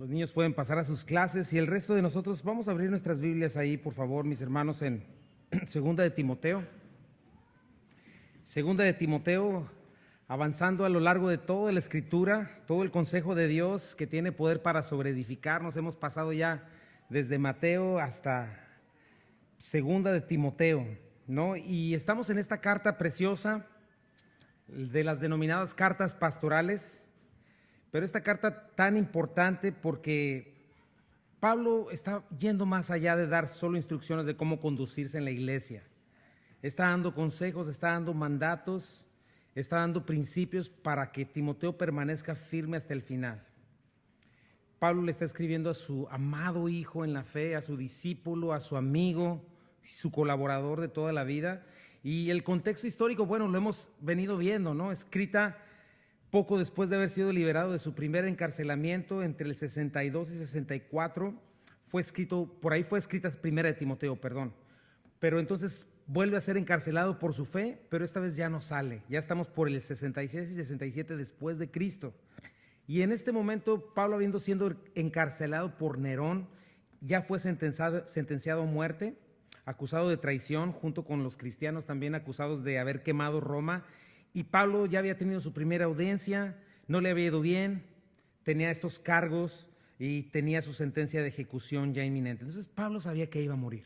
Los niños pueden pasar a sus clases y el resto de nosotros vamos a abrir nuestras Biblias ahí, por favor, mis hermanos, en Segunda de Timoteo. Segunda de Timoteo, avanzando a lo largo de toda la Escritura, todo el consejo de Dios que tiene poder para sobreedificarnos. Hemos pasado ya desde Mateo hasta Segunda de Timoteo, ¿no? Y estamos en esta carta preciosa de las denominadas cartas pastorales. Pero esta carta tan importante porque Pablo está yendo más allá de dar solo instrucciones de cómo conducirse en la iglesia. Está dando consejos, está dando mandatos, está dando principios para que Timoteo permanezca firme hasta el final. Pablo le está escribiendo a su amado hijo en la fe, a su discípulo, a su amigo, su colaborador de toda la vida. Y el contexto histórico, bueno, lo hemos venido viendo, ¿no? Escrita poco después de haber sido liberado de su primer encarcelamiento entre el 62 y 64, fue escrita Primera de Timoteo, perdón. Pero entonces vuelve a ser encarcelado por su fe, pero esta vez ya no sale. Ya estamos por el 66 y 67 después de Cristo. Y en este momento, Pablo, habiendo sido encarcelado por Nerón, ya fue sentenciado a muerte, acusado de traición, junto con los cristianos también acusados de haber quemado Roma. Y Pablo ya había tenido su primera audiencia, no le había ido bien, tenía estos cargos y tenía su sentencia de ejecución ya inminente. Entonces Pablo sabía que iba a morir.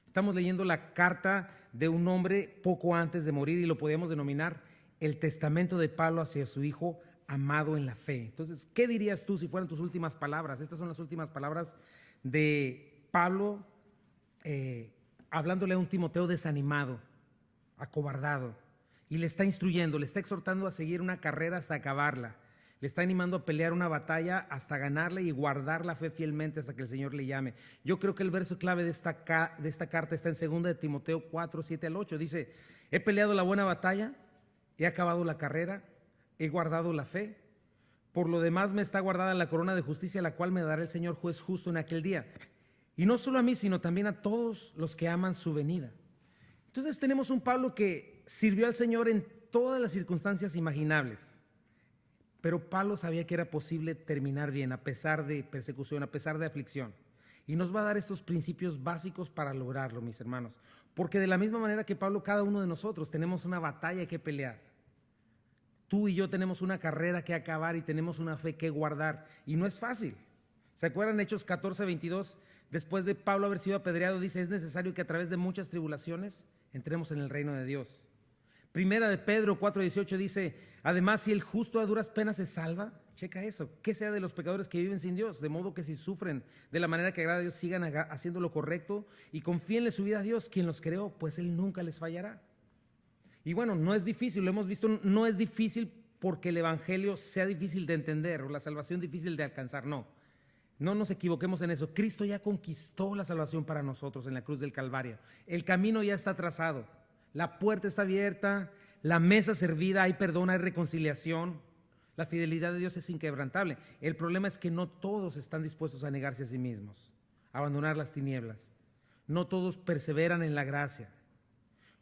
Estamos leyendo la carta de un hombre poco antes de morir y lo podríamos denominar el testamento de Pablo hacia su hijo amado en la fe. Entonces, ¿qué dirías tú si fueran tus últimas palabras? Estas son las últimas palabras de Pablo hablándole a un Timoteo desanimado, acobardado. Y le está instruyendo, le está exhortando a seguir una carrera hasta acabarla. Le está animando a pelear una batalla hasta ganarla y guardar la fe fielmente hasta que el Señor le llame. Yo creo que el verso clave de esta carta está en 2 de Timoteo 4, 7 al 8. Dice, he peleado la buena batalla, he acabado la carrera, he guardado la fe. Por lo demás me está guardada la corona de justicia, la cual me dará el Señor juez justo en aquel día. Y no solo a mí, sino también a todos los que aman su venida. Entonces tenemos un Pablo que sirvió al Señor en todas las circunstancias imaginables, pero Pablo sabía que era posible terminar bien a pesar de persecución, a pesar de aflicción, y nos va a dar estos principios básicos para lograrlo, mis hermanos, porque de la misma manera que Pablo, cada uno de nosotros tenemos una batalla que pelear. Tú y yo tenemos una carrera que acabar y tenemos una fe que guardar, y no es fácil. ¿Se acuerdan Hechos 14, 22? Después de Pablo haber sido apedreado, dice, es necesario que a través de muchas tribulaciones entremos en el reino de Dios. Primera de Pedro 4:18 dice, además, si el justo a duras penas se salva, checa eso, ¿qué sea de los pecadores que viven sin Dios? De modo que si sufren de la manera que agrada a Dios, sigan haciendo lo correcto y confíenle su vida a Dios, quien los creó, pues Él nunca les fallará. Y bueno, no es difícil, lo hemos visto, no es difícil porque el evangelio sea difícil de entender o la salvación difícil de alcanzar, no. No nos equivoquemos en eso. Cristo ya conquistó la salvación para nosotros en la cruz del Calvario. El camino ya está trazado. La puerta está abierta, la mesa servida, hay perdón, hay reconciliación. La fidelidad de Dios es inquebrantable. El problema es que no todos están dispuestos a negarse a sí mismos, a abandonar las tinieblas. No todos perseveran en la gracia.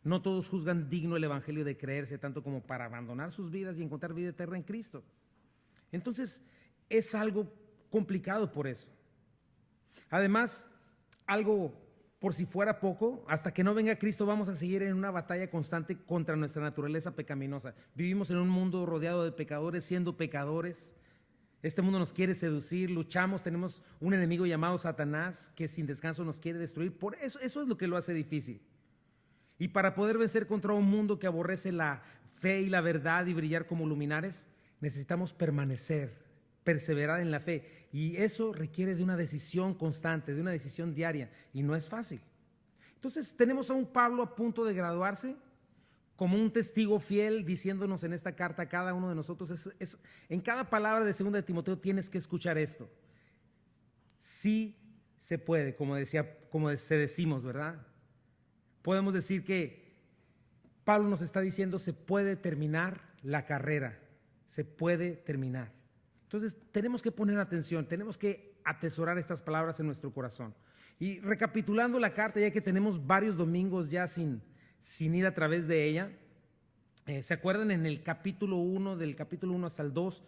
No todos juzgan digno el evangelio de creerse tanto como para abandonar sus vidas y encontrar vida eterna en Cristo. Entonces, es algo complicado por eso. Además, algo por si fuera poco, hasta que no venga Cristo vamos a seguir en una batalla constante contra nuestra naturaleza pecaminosa. Vivimos en un mundo rodeado de pecadores, siendo pecadores. Este mundo nos quiere seducir, luchamos, tenemos un enemigo llamado Satanás que sin descanso nos quiere destruir. Por eso es lo que lo hace difícil. Y para poder vencer contra un mundo que aborrece la fe y la verdad y brillar como luminares, necesitamos perseverar en la fe, y eso requiere de una decisión constante, de una decisión diaria, y no es fácil. Entonces tenemos a un Pablo a punto de graduarse como un testigo fiel, diciéndonos en esta carta a cada uno de nosotros, en cada palabra de 2 de Timoteo tienes que escuchar esto. Sí se puede, como decimos, ¿verdad? Podemos decir que Pablo nos está diciendo, se puede terminar la carrera, se puede terminar. Entonces tenemos que poner atención, tenemos que atesorar estas palabras en nuestro corazón. Y recapitulando la carta, ya que tenemos varios domingos ya sin ir a través de ella, ¿se acuerdan en el capítulo 1, del capítulo 1 hasta el 2?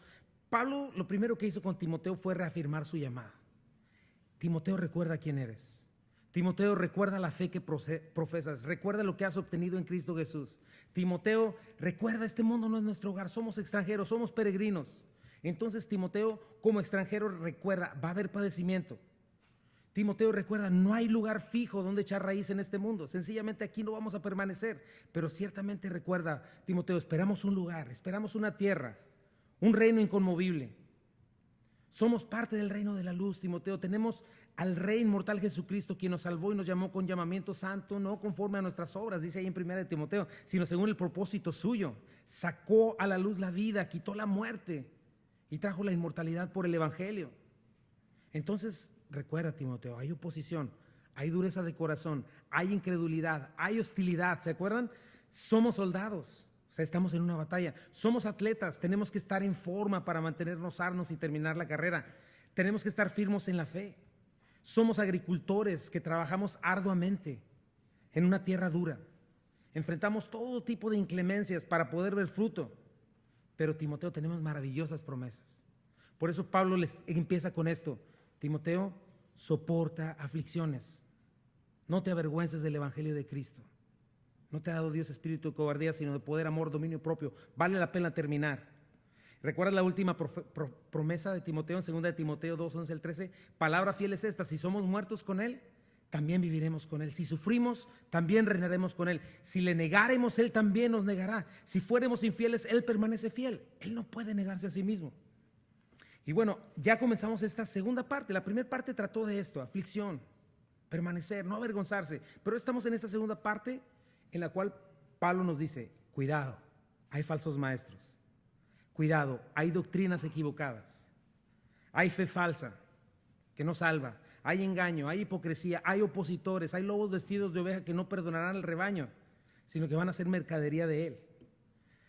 Pablo lo primero que hizo con Timoteo fue reafirmar su llamada. Timoteo, recuerda quién eres. Timoteo, recuerda la fe que profesas. Recuerda lo que has obtenido en Cristo Jesús. Timoteo, recuerda, este mundo no es nuestro hogar. Somos extranjeros, somos peregrinos. Entonces, Timoteo, como extranjero, recuerda, va a haber padecimiento. Timoteo, recuerda, no hay lugar fijo donde echar raíz en este mundo. Sencillamente aquí no vamos a permanecer. Pero ciertamente recuerda, Timoteo, esperamos un lugar, esperamos una tierra, un reino inconmovible. Somos parte del reino de la luz, Timoteo. Tenemos al Rey inmortal Jesucristo, quien nos salvó y nos llamó con llamamiento santo, no conforme a nuestras obras, dice ahí en 1 Timoteo, sino según el propósito suyo. Sacó a la luz la vida, quitó la muerte y trajo la inmortalidad por el Evangelio. Entonces, recuerda, Timoteo, hay oposición, hay dureza de corazón, hay incredulidad, hay hostilidad. ¿Se acuerdan? Somos soldados. O sea, estamos en una batalla. Somos atletas, tenemos que estar en forma para mantenernos sanos y terminar la carrera. Tenemos que estar firmes en la fe. Somos agricultores que trabajamos arduamente en una tierra dura. Enfrentamos todo tipo de inclemencias para poder ver fruto. Pero, Timoteo, tenemos maravillosas promesas. Por eso Pablo les empieza con esto. Timoteo, soporta aflicciones. No te avergüences del Evangelio de Cristo. No te ha dado Dios espíritu de cobardía, sino de poder, amor, dominio propio. Vale la pena terminar. ¿Recuerdas la última promesa de Timoteo en 2 de Timoteo 2, 11 al 13? Palabra fiel es esta: si somos muertos con Él, también viviremos con Él. Si sufrimos, también reinaremos con Él. Si le negáremos, Él también nos negará. Si fuéramos infieles, Él permanece fiel. Él no puede negarse a sí mismo. Y bueno, ya comenzamos esta segunda parte. La primera parte trató de esto: aflicción, permanecer, no avergonzarse. Pero estamos en esta segunda parte en la cual Pablo nos dice: cuidado, hay falsos maestros. Cuidado, hay doctrinas equivocadas. Hay fe falsa que no salva. Hay engaño, hay hipocresía, hay opositores, hay lobos vestidos de oveja que no perdonarán al rebaño, sino que van a ser mercadería de él.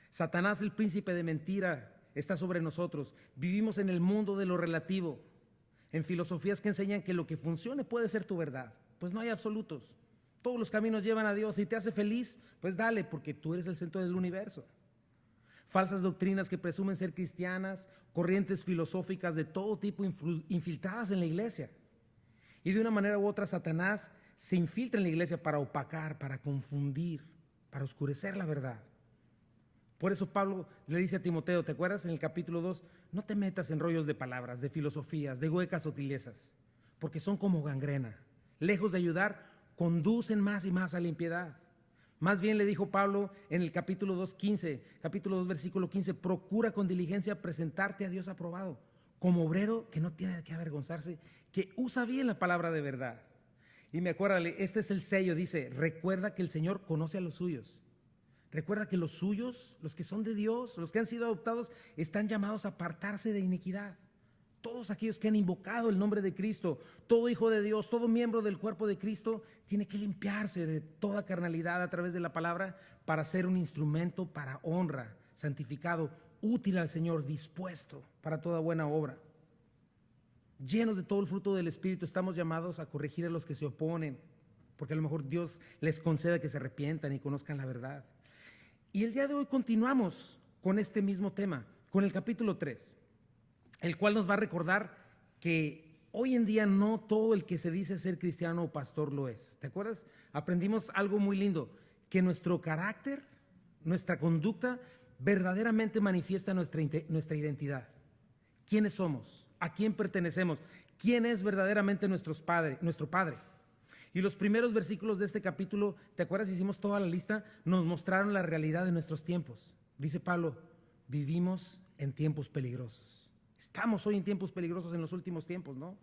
Satanás, el príncipe de mentira, está sobre nosotros. Vivimos en el mundo de lo relativo, en filosofías que enseñan que lo que funcione puede ser tu verdad. Pues no hay absolutos. Todos los caminos llevan a Dios. Si te hace feliz, pues dale, porque tú eres el centro del universo. Falsas doctrinas que presumen ser cristianas, corrientes filosóficas de todo tipo infiltradas en la iglesia. Y de una manera u otra, Satanás se infiltra en la iglesia para opacar, para confundir, para oscurecer la verdad. Por eso Pablo le dice a Timoteo, ¿te acuerdas? En el capítulo 2, no te metas en rollos de palabras, de filosofías, de huecas sutilezas, porque son como gangrena. Lejos de ayudar, conducen más y más a la impiedad. Más bien le dijo Pablo en el capítulo 2, versículo 15, procura con diligencia presentarte a Dios aprobado, como obrero que no tiene de qué avergonzarse, que usa bien la palabra de verdad. Y me acuérdale, este es el sello, dice, recuerda que el Señor conoce a los suyos. Recuerda que los suyos, los que son de Dios, los que han sido adoptados, están llamados a apartarse de iniquidad. Todos aquellos que han invocado el nombre de Cristo, todo hijo de Dios, todo miembro del cuerpo de Cristo, tiene que limpiarse de toda carnalidad a través de la palabra para ser un instrumento para honra, santificado, útil al Señor, dispuesto para toda buena obra. Llenos de todo el fruto del Espíritu, estamos llamados a corregir a los que se oponen, porque a lo mejor Dios les conceda que se arrepientan y conozcan la verdad. Y el día de hoy continuamos con este mismo tema, con el capítulo 3. El cual nos va a recordar que hoy en día no todo el que se dice ser cristiano o pastor lo es. ¿Te acuerdas? Aprendimos algo muy lindo, que nuestro carácter, nuestra conducta verdaderamente manifiesta nuestra identidad. ¿Quiénes somos? ¿A quién pertenecemos? ¿Quién es verdaderamente nuestro Padre? Y los primeros versículos de este capítulo, ¿te acuerdas? Hicimos toda la lista, nos mostraron la realidad de nuestros tiempos. Dice Pablo, vivimos en tiempos peligrosos. Estamos hoy en tiempos peligrosos en los últimos tiempos, ¿no?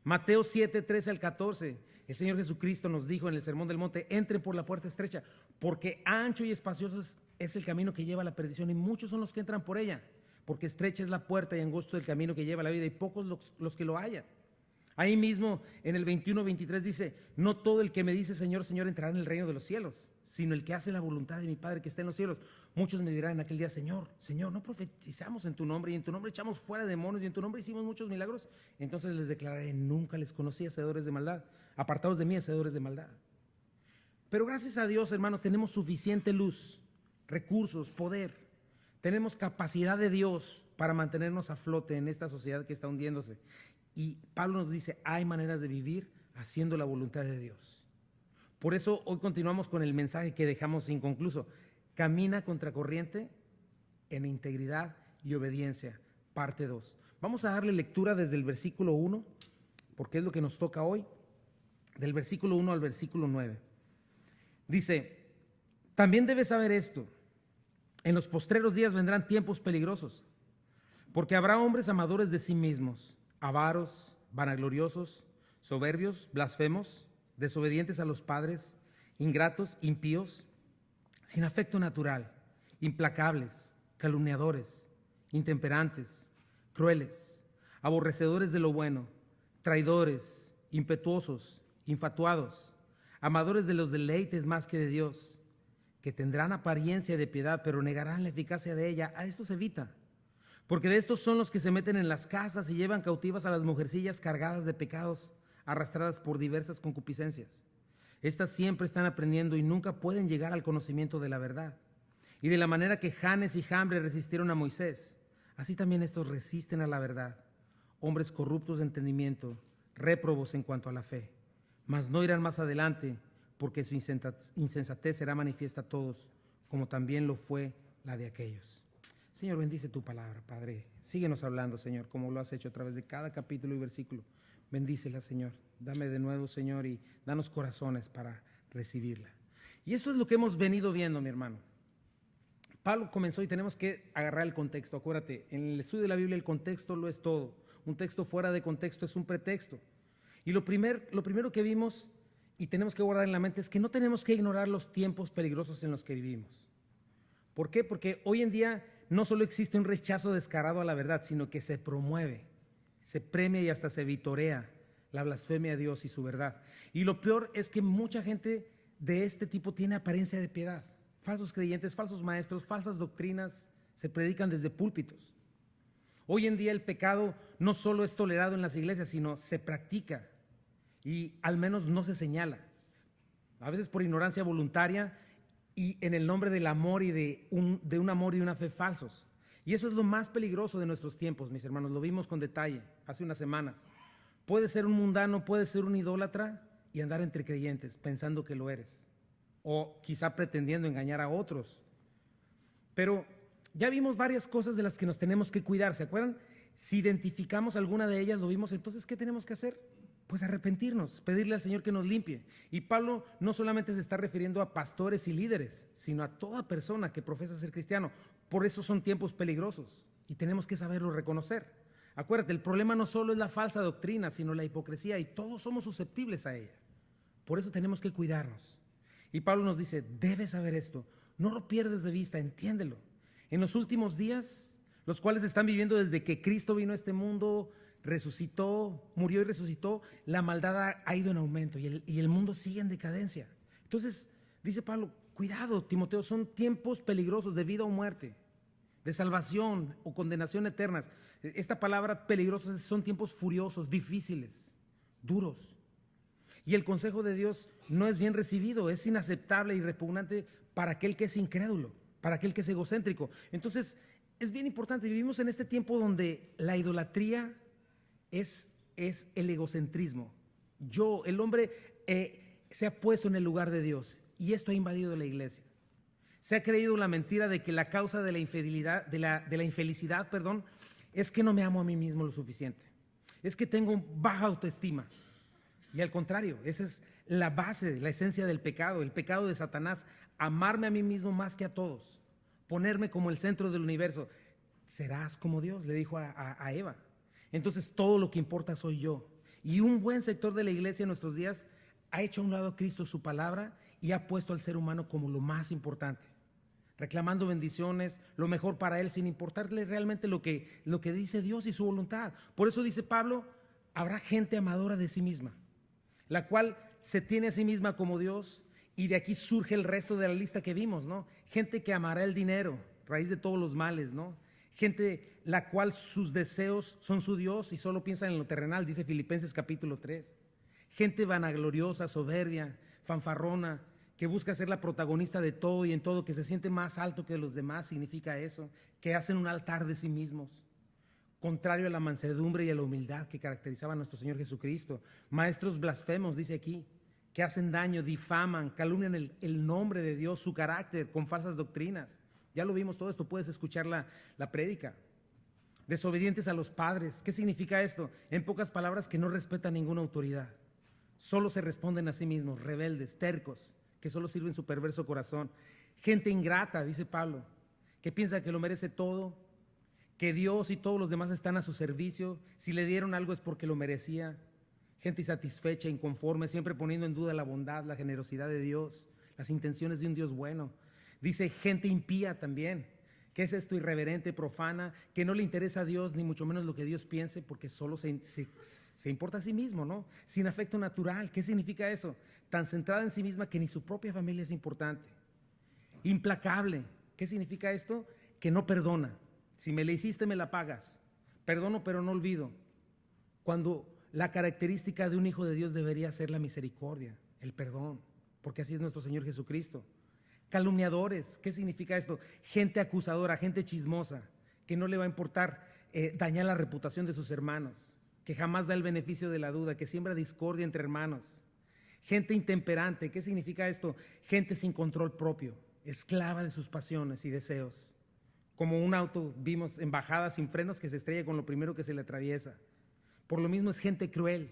Mateo 7, 13 al 14, el Señor Jesucristo nos dijo en el Sermón del Monte, entren por la puerta estrecha, porque ancho y espacioso es el camino que lleva a la perdición y muchos son los que entran por ella, porque estrecha es la puerta y angosto el camino que lleva a la vida y pocos los que lo hallan. Ahí mismo en el 21, 23 dice, no todo el que me dice Señor, Señor entrará en el reino de los cielos, sino el que hace la voluntad de mi Padre que está en los cielos. Muchos me dirán en aquel día, Señor, Señor, no profetizamos en tu nombre y en tu nombre echamos fuera demonios y en tu nombre hicimos muchos milagros. Entonces les declararé, nunca les conocí, hacedores de maldad, apartados de mí, hacedores de maldad. Pero gracias a Dios, hermanos, tenemos suficiente luz, recursos, poder, tenemos capacidad de Dios para mantenernos a flote en esta sociedad que está hundiéndose. Y Pablo nos dice, hay maneras de vivir haciendo la voluntad de Dios. Por eso hoy continuamos con el mensaje que dejamos inconcluso. Camina contracorriente en integridad y obediencia, parte 2. Vamos a darle lectura desde el versículo 1, porque es lo que nos toca hoy, del versículo 1 al versículo 9. Dice, también debes saber esto, en los postreros días vendrán tiempos peligrosos, porque habrá hombres amadores de sí mismos, avaros, vanagloriosos, soberbios, blasfemos, desobedientes a los padres, ingratos, impíos, sin afecto natural, implacables, calumniadores, intemperantes, crueles, aborrecedores de lo bueno, traidores, impetuosos, infatuados, amadores de los deleites más que de Dios, que tendrán apariencia de piedad, pero negarán la eficacia de ella. A estos evita, porque de estos son los que se meten en las casas y llevan cautivas a las mujercillas cargadas de pecados, arrastradas por diversas concupiscencias. Estas siempre están aprendiendo y nunca pueden llegar al conocimiento de la verdad. Y de la manera que Janes y Jambres resistieron a Moisés, así también estos resisten a la verdad. Hombres corruptos de entendimiento, réprobos en cuanto a la fe. Mas no irán más adelante, porque su insensatez será manifiesta a todos, como también lo fue la de aquellos. Señor, bendice tu palabra, Padre. Síguenos hablando, Señor, como lo has hecho a través de cada capítulo y versículo. Bendícela, Señor. Dame de nuevo, Señor, y danos corazones para recibirla. Y esto es lo que hemos venido viendo, mi hermano. Pablo comenzó y tenemos que agarrar el contexto. Acuérdate, en el estudio de la Biblia el contexto lo es todo. Un texto fuera de contexto es un pretexto. Y lo primero que vimos y tenemos que guardar en la mente es que no tenemos que ignorar los tiempos peligrosos en los que vivimos. ¿Por qué? Porque hoy en día no solo existe un rechazo descarado a la verdad, sino que se promueve, se premia y hasta se vitorea la blasfemia a Dios y su verdad. Y lo peor es que mucha gente de este tipo tiene apariencia de piedad. Falsos creyentes, falsos maestros, falsas doctrinas se predican desde púlpitos. Hoy en día el pecado no solo es tolerado en las iglesias, sino se practica y al menos no se señala. A veces por ignorancia voluntaria y en el nombre del amor y de un amor y una fe falsos. Y eso es lo más peligroso de nuestros tiempos, mis hermanos. Lo vimos con detalle hace unas semanas. Puede ser un mundano, puede ser un idólatra y andar entre creyentes pensando que lo eres. O quizá pretendiendo engañar a otros. Pero ya vimos varias cosas de las que nos tenemos que cuidar, ¿se acuerdan? Si identificamos alguna de ellas, lo vimos, entonces, ¿qué tenemos que hacer? Pues arrepentirnos, pedirle al Señor que nos limpie. Y Pablo no solamente se está refiriendo a pastores y líderes, sino a toda persona que profesa ser cristiano. Por eso son tiempos peligrosos y tenemos que saberlo reconocer. Acuérdate, el problema no solo es la falsa doctrina, sino la hipocresía y todos somos susceptibles a ella. Por eso tenemos que cuidarnos. Y Pablo nos dice, debes saber esto, no lo pierdes de vista, entiéndelo. En los últimos días, los cuales están viviendo desde que Cristo vino a este mundo, resucitó, murió y resucitó, la maldad ha ido en aumento y el mundo sigue en decadencia. Entonces, dice Pablo, cuidado, Timoteo, son tiempos peligrosos de vida o muerte, de salvación o condenación eternas. Esta palabra peligrosos son tiempos furiosos, difíciles, duros. Y el consejo de Dios no es bien recibido, es inaceptable y repugnante para aquel que es incrédulo, para aquel que es egocéntrico. Entonces, es bien importante, vivimos en este tiempo donde la idolatría es el egocentrismo. El hombre se ha puesto en el lugar de Dios y esto ha invadido la iglesia. Se ha creído la mentira de que la causa de la infidelidad, de la infelicidad, es que no me amo a mí mismo lo suficiente. Es que tengo baja autoestima. Y al contrario, esa es la base, la esencia del pecado, el pecado de Satanás, amarme a mí mismo más que a todos, ponerme como el centro del universo. Serás como Dios, le dijo a Eva. Entonces todo lo que importa soy yo. Y un buen sector de la iglesia en nuestros días ha hecho a un lado a Cristo su palabra y ha puesto al ser humano como lo más importante, reclamando bendiciones, lo mejor para él, sin importarle realmente lo que dice Dios y su voluntad. Por eso dice Pablo, habrá gente amadora de sí misma, la cual se tiene a sí misma como Dios, y de aquí surge el resto de la lista que vimos, ¿no? Gente que amará el dinero, raíz de todos los males, ¿no? Gente la cual sus deseos son su Dios y solo piensa en lo terrenal, dice Filipenses capítulo 3. Gente vanagloriosa, soberbia, fanfarrona, que busca ser la protagonista de todo y en todo, que se siente más alto que los demás, significa eso, que hacen un altar de sí mismos. contrario a la mansedumbre y a la humildad que caracterizaba a nuestro Señor Jesucristo. Maestros blasfemos, dice aquí, que hacen daño, difaman, calumnian el nombre de Dios, su carácter, con falsas doctrinas. Ya lo vimos todo esto, puedes escuchar la prédica. Desobedientes a los padres. ¿Qué significa esto? En pocas palabras, que no respetan ninguna autoridad. Solo se responden a sí mismos, rebeldes, tercos, que solo sirven su perverso corazón. Gente ingrata, dice Pablo, que piensa que lo merece todo, que Dios y todos los demás están a su servicio. Si le dieron algo es porque lo merecía. Gente insatisfecha, inconforme, siempre poniendo en duda la bondad, la generosidad de Dios, las intenciones de un Dios bueno. Dice gente impía también. ¿Qué es esto? Irreverente, profana, que no le interesa a Dios, ni mucho menos lo que Dios piense, porque solo se importa a sí mismo, ¿no? Sin afecto natural. ¿Qué significa eso? Tan centrada en sí misma que ni su propia familia es importante. Implacable. ¿Qué significa esto? Que no perdona. Si me la hiciste, me la pagas. Perdono, pero no olvido. Cuando la característica de un hijo de Dios debería ser la misericordia, el perdón, porque así es nuestro Señor Jesucristo. Calumniadores, ¿qué significa esto? Gente acusadora, gente chismosa, que no le va a importar dañar la reputación de sus hermanos, que jamás da el beneficio de la duda, que siembra discordia entre hermanos. Gente intemperante, ¿qué significa esto? Gente sin control propio, esclava de sus pasiones y deseos. Como un auto, vimos en bajada sin frenos que se estrella con lo primero que se le atraviesa. Por lo mismo es gente cruel,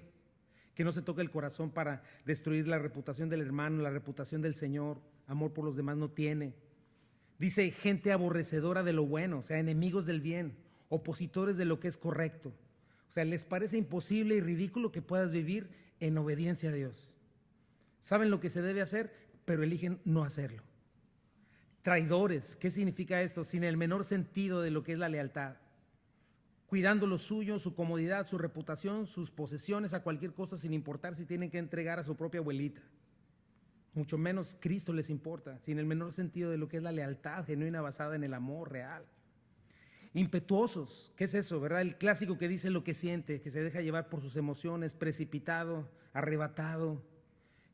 que no se toca el corazón para destruir la reputación del hermano, la reputación del Señor. Amor por los demás no tiene. Dice gente aborrecedora de lo bueno, o sea, enemigos del bien, opositores de lo que es correcto. O sea, les parece imposible y ridículo que puedas vivir en obediencia a Dios. Saben lo que se debe hacer, pero eligen no hacerlo. Traidores, ¿qué significa esto? Sin el menor sentido de lo que es la lealtad. Cuidando lo suyo, su comodidad, su reputación, sus posesiones a cualquier costo, sin importar si tienen que entregar a su propia abuelita. Mucho menos Cristo les importa, sin el menor sentido de lo que es la lealtad genuina basada en el amor real. Impetuosos, ¿qué es eso, verdad? El clásico que dice lo que siente, que se deja llevar por sus emociones, precipitado, arrebatado,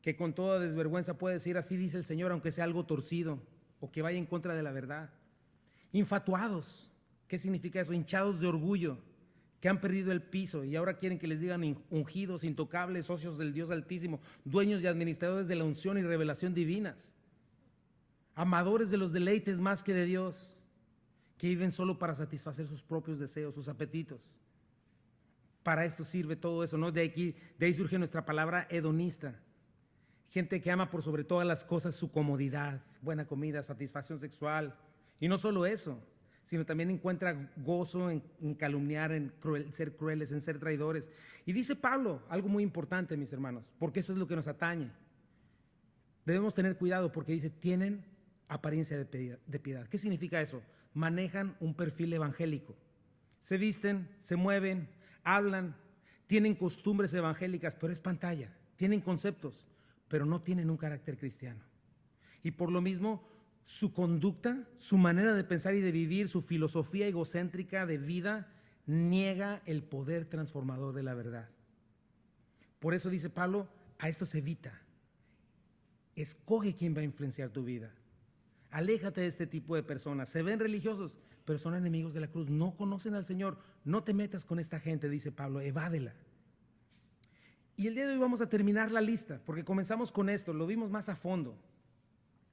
que con toda desvergüenza puede decir así dice el Señor, aunque sea algo torcido o que vaya en contra de la verdad. Infatuados, ¿qué significa eso? Hinchados de orgullo, que han perdido el piso y ahora quieren que les digan ungidos, intocables, socios del Dios Altísimo, dueños y administradores de la unción y revelación divinas, amadores de los deleites más que de Dios, que viven solo para satisfacer sus propios deseos, sus apetitos. Para esto sirve todo eso, ¿no? De ahí surge nuestra palabra hedonista. Gente que ama por sobre todas las cosas su comodidad, buena comida, satisfacción sexual. Y no solo eso, sino también encuentra gozo en calumniar, en ser crueles, en ser traidores. Y dice Pablo algo muy importante, mis hermanos, porque eso es lo que nos atañe. Debemos tener cuidado porque dice, tienen apariencia de piedad. ¿Qué significa eso? Manejan un perfil evangélico. Se visten, se mueven, hablan, tienen costumbres evangélicas, pero es pantalla. Tienen conceptos, pero no tienen un carácter cristiano. Y por lo mismo, su conducta, su manera de pensar y de vivir, su filosofía egocéntrica de vida, niega el poder transformador de la verdad. Por eso dice Pablo, a esto se evita. Escoge quién va a influenciar tu vida. Aléjate de este tipo de personas. Se ven religiosos, pero son enemigos de la cruz. No conocen al Señor. No te metas con esta gente, dice Pablo, evádela. Y el día de hoy vamos a terminar la lista, porque comenzamos con esto, lo vimos más a fondo.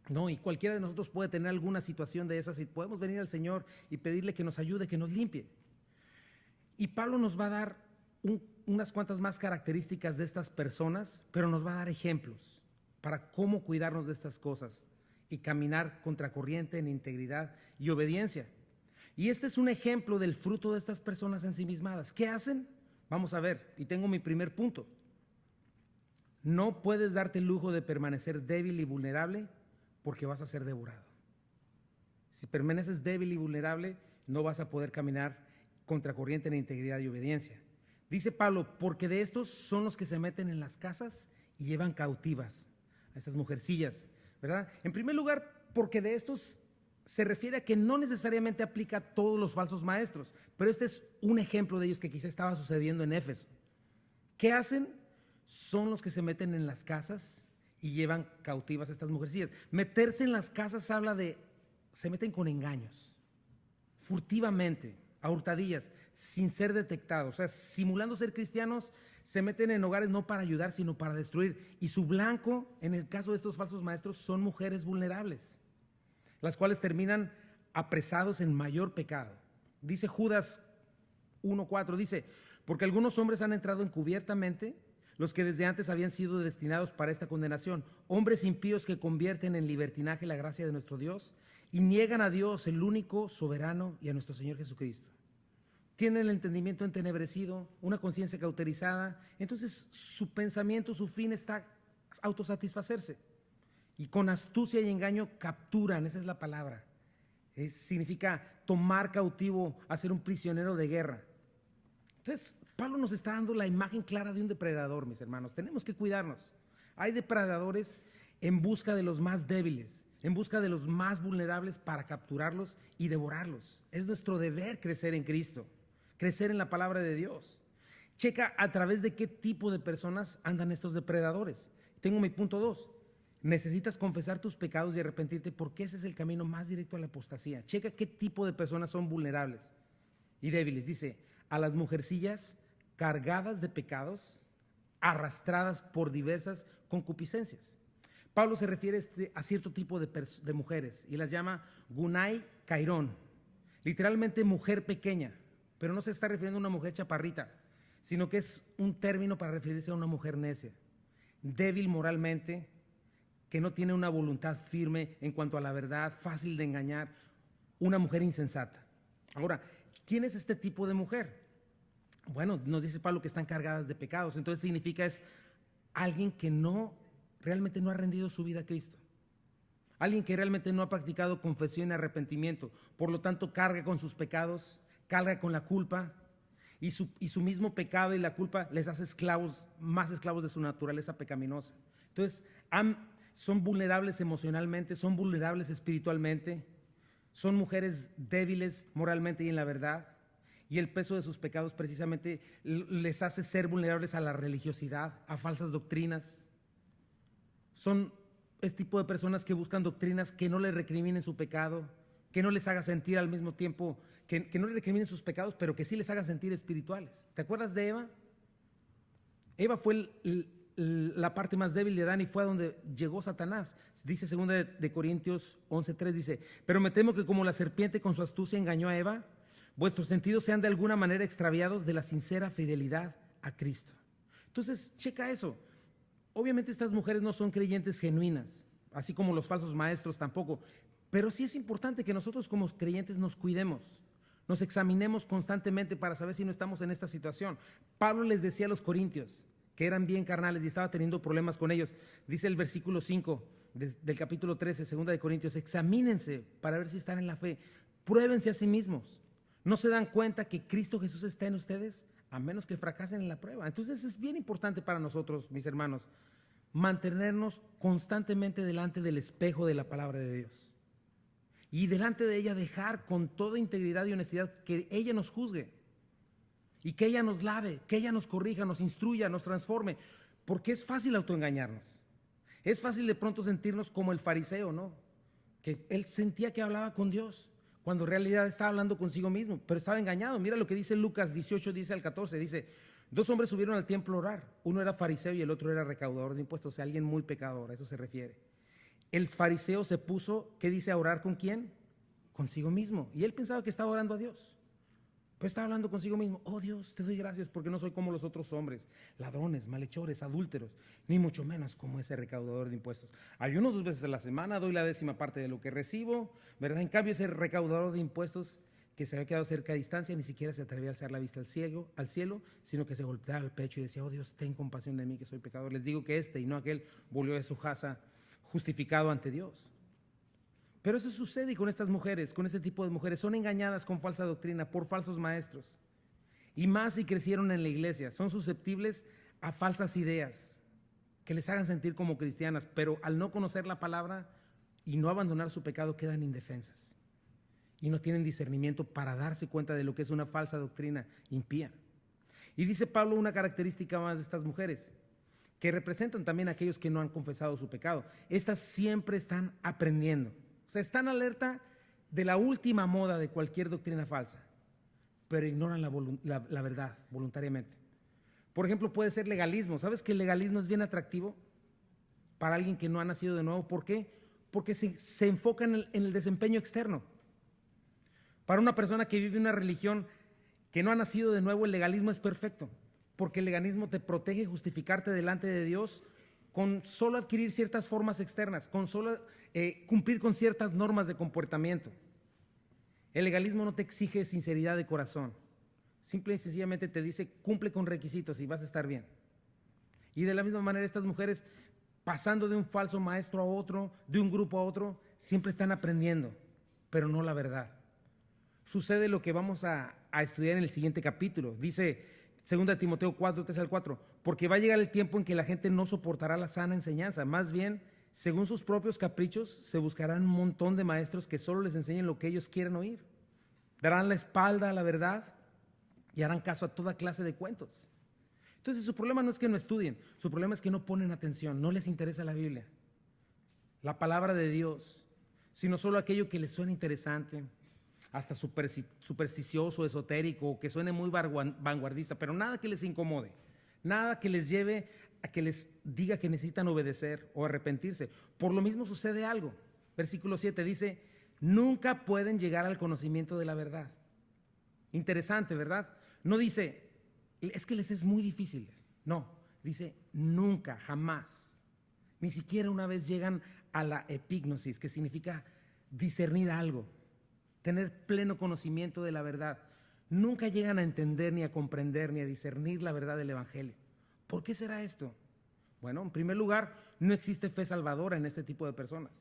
No, y cualquiera de nosotros puede tener alguna situación de esas y podemos venir al Señor y pedirle que nos ayude, que nos limpie. Y Pablo nos va a dar unas cuantas más características de estas personas, pero nos va a dar ejemplos para cómo cuidarnos de estas cosas y caminar contracorriente en integridad y obediencia. Y este es un ejemplo del fruto de estas personas ensimismadas. ¿Qué hacen? Vamos a ver, y tengo mi primer punto. No puedes darte el lujo de permanecer débil y vulnerable porque vas a ser devorado. Si permaneces débil y vulnerable, no vas a poder caminar contracorriente en integridad y obediencia. Dice Pablo, porque de estos son los que se meten en las casas y llevan cautivas a estas mujercillas, ¿verdad? En primer lugar, porque de estos se refiere a que no necesariamente aplica a todos los falsos maestros, pero este es un ejemplo de ellos que quizá estaba sucediendo en Éfeso. ¿Qué hacen? Son los que se meten en las casas y llevan cautivas a estas mujercillas. Meterse en las casas habla de, se meten con engaños, furtivamente, a hurtadillas, sin ser detectados. O sea, simulando ser cristianos, se meten en hogares no para ayudar, sino para destruir. Y su blanco, en el caso de estos falsos maestros, son mujeres vulnerables, las cuales terminan apresados en mayor pecado. Dice Judas 1:4, dice, porque algunos hombres han entrado encubiertamente, los que desde antes habían sido destinados para esta condenación, hombres impíos que convierten en libertinaje la gracia de nuestro Dios y niegan a Dios, el único soberano, y a nuestro Señor Jesucristo. Tienen el entendimiento entenebrecido, una conciencia cauterizada, entonces su pensamiento, su fin está autosatisfacerse. Y con astucia y engaño capturan, esa es la palabra. Significa tomar cautivo, hacer un prisionero de guerra. Entonces, Pablo nos está dando la imagen clara de un depredador, mis hermanos. Tenemos que cuidarnos. Hay depredadores en busca de los más débiles, en busca de los más vulnerables para capturarlos y devorarlos. Es nuestro deber crecer en Cristo, crecer en la palabra de Dios. Checa a través de qué tipo de personas andan estos depredadores. Tengo mi punto 2. Necesitas confesar tus pecados y arrepentirte porque ese es el camino más directo a la apostasía. Checa qué tipo de personas son vulnerables y débiles. Dice, a las mujercillas cargadas de pecados, arrastradas por diversas concupiscencias. Pablo se refiere a cierto tipo de mujeres y las llama Gunai Cairón, literalmente mujer pequeña, pero no se está refiriendo a una mujer chaparrita, sino que es un término para referirse a una mujer necia, débil moralmente, que no tiene una voluntad firme en cuanto a la verdad, fácil de engañar, una mujer insensata. Ahora, ¿quién es este tipo de mujer? Bueno, nos dice Pablo que están cargadas de pecados, entonces significa es alguien que realmente no ha rendido su vida a Cristo. Alguien que realmente no ha practicado confesión y arrepentimiento, por lo tanto carga con sus pecados, carga con la culpa y su mismo pecado y la culpa les hace esclavos, más esclavos de su naturaleza pecaminosa. Entonces, son vulnerables emocionalmente, son vulnerables espiritualmente, son mujeres débiles moralmente y en la verdad. Y el peso de sus pecados precisamente les hace ser vulnerables a la religiosidad, a falsas doctrinas. Son este tipo de personas que buscan doctrinas que no les recriminen su pecado, que no les haga sentir al mismo tiempo, que no les recriminen sus pecados, pero que sí les haga sentir espirituales. ¿Te acuerdas de Eva? Eva fue la parte más débil de Adán y fue a donde llegó Satanás. Dice 2 de Corintios 11:3, dice, pero me temo que como la serpiente con su astucia engañó a Eva, vuestros sentidos sean de alguna manera extraviados de la sincera fidelidad a Cristo. Entonces, checa eso. Obviamente estas mujeres no son creyentes genuinas, así como los falsos maestros tampoco, pero sí es importante que nosotros como creyentes nos cuidemos, nos examinemos constantemente para saber si no estamos en esta situación. Pablo les decía a los corintios que eran bien carnales y estaba teniendo problemas con ellos. Dice el versículo 5 del capítulo 13, 2 de Corintios, examínense para ver si están en la fe, pruébense a sí mismos. ¿No se dan cuenta que Cristo Jesús está en ustedes? A menos que fracasen en la prueba. Entonces es bien importante para nosotros, mis hermanos, mantenernos constantemente delante del espejo de la palabra de Dios. Y delante de ella dejar con toda integridad y honestidad que ella nos juzgue. Y que ella nos lave, que ella nos corrija, nos instruya, nos transforme. Porque es fácil autoengañarnos. Es fácil de pronto sentirnos como el fariseo, ¿no? Que él sentía que hablaba con Dios, cuando en realidad estaba hablando consigo mismo, pero estaba engañado. Mira lo que dice Lucas 18, dice al 14, dice, 2 hombres subieron al templo a orar, uno era fariseo y el otro era recaudador de impuestos, o sea, alguien muy pecador, a eso se refiere. El fariseo se puso, ¿qué dice? A orar ¿con quién? Consigo mismo, y él pensaba que estaba orando a Dios, pero estaba hablando consigo mismo. Oh Dios, te doy gracias porque no soy como los otros hombres, ladrones, malhechores, adúlteros, ni mucho menos como ese recaudador de impuestos. Ayuno 2 veces a la semana, doy la 10ª parte de lo que recibo, ¿verdad? En cambio ese recaudador de impuestos que se había quedado cerca a distancia, ni siquiera se atrevía a alzar la vista al cielo, sino que se golpeaba el pecho y decía, oh Dios, ten compasión de mí que soy pecador. Les digo que este y no aquel volvió de su casa justificado ante Dios. Pero eso sucede con estas mujeres, con este tipo de mujeres. Son engañadas con falsa doctrina por falsos maestros. Y más si crecieron en la iglesia, son susceptibles a falsas ideas que les hagan sentir como cristianas, pero al no conocer la palabra y no abandonar su pecado quedan indefensas. Y no tienen discernimiento para darse cuenta de lo que es una falsa doctrina impía. Y dice Pablo una característica más de estas mujeres, que representan también a aquellos que no han confesado su pecado. Estas siempre están aprendiendo. O sea, están alerta de la última moda de cualquier doctrina falsa. pero ignoran la verdad voluntariamente. Por ejemplo, puede ser legalismo. ¿Sabes que el legalismo es bien atractivo para alguien que no ha nacido de nuevo? ¿Por qué? Porque se enfoca en el desempeño externo. Para una persona que vive una religión que no ha nacido de nuevo, el legalismo es perfecto, porque el legalismo te protege justificarte delante de Dios con solo adquirir ciertas formas externas, con solo cumplir con ciertas normas de comportamiento. El legalismo no te exige sinceridad de corazón. Simple y sencillamente te dice, cumple con requisitos y vas a estar bien. Y de la misma manera estas mujeres, pasando de un falso maestro a otro, de un grupo a otro, siempre están aprendiendo, pero no la verdad. Sucede lo que vamos a estudiar en el siguiente capítulo. Dice 2 Timoteo 4, 3 al 4, porque va a llegar el tiempo en que la gente no soportará la sana enseñanza. Más bien, según sus propios caprichos, se buscarán un montón de maestros que solo les enseñen lo que ellos quieren oír. Darán la espalda a la verdad y harán caso a toda clase de cuentos. Entonces su problema no es que no estudien, su problema es que no ponen atención, no les interesa la Biblia, la palabra de Dios, sino solo aquello que les suena interesante, hasta supersticioso, esotérico, o que suene muy vanguardista, pero nada que les incomode, nada que les lleve a que les diga que necesitan obedecer o arrepentirse. Por lo mismo sucede algo. Versículo 7 dice, nunca pueden llegar al conocimiento de la verdad. Interesante, ¿verdad? No dice, es que les es muy difícil. No, dice, nunca, jamás. Ni siquiera una vez llegan a la epignosis, que significa discernir algo, tener pleno conocimiento de la verdad. Nunca llegan a entender, ni a comprender, ni a discernir la verdad del Evangelio. ¿Por qué será esto? Bueno, en primer lugar, no existe fe salvadora en este tipo de personas.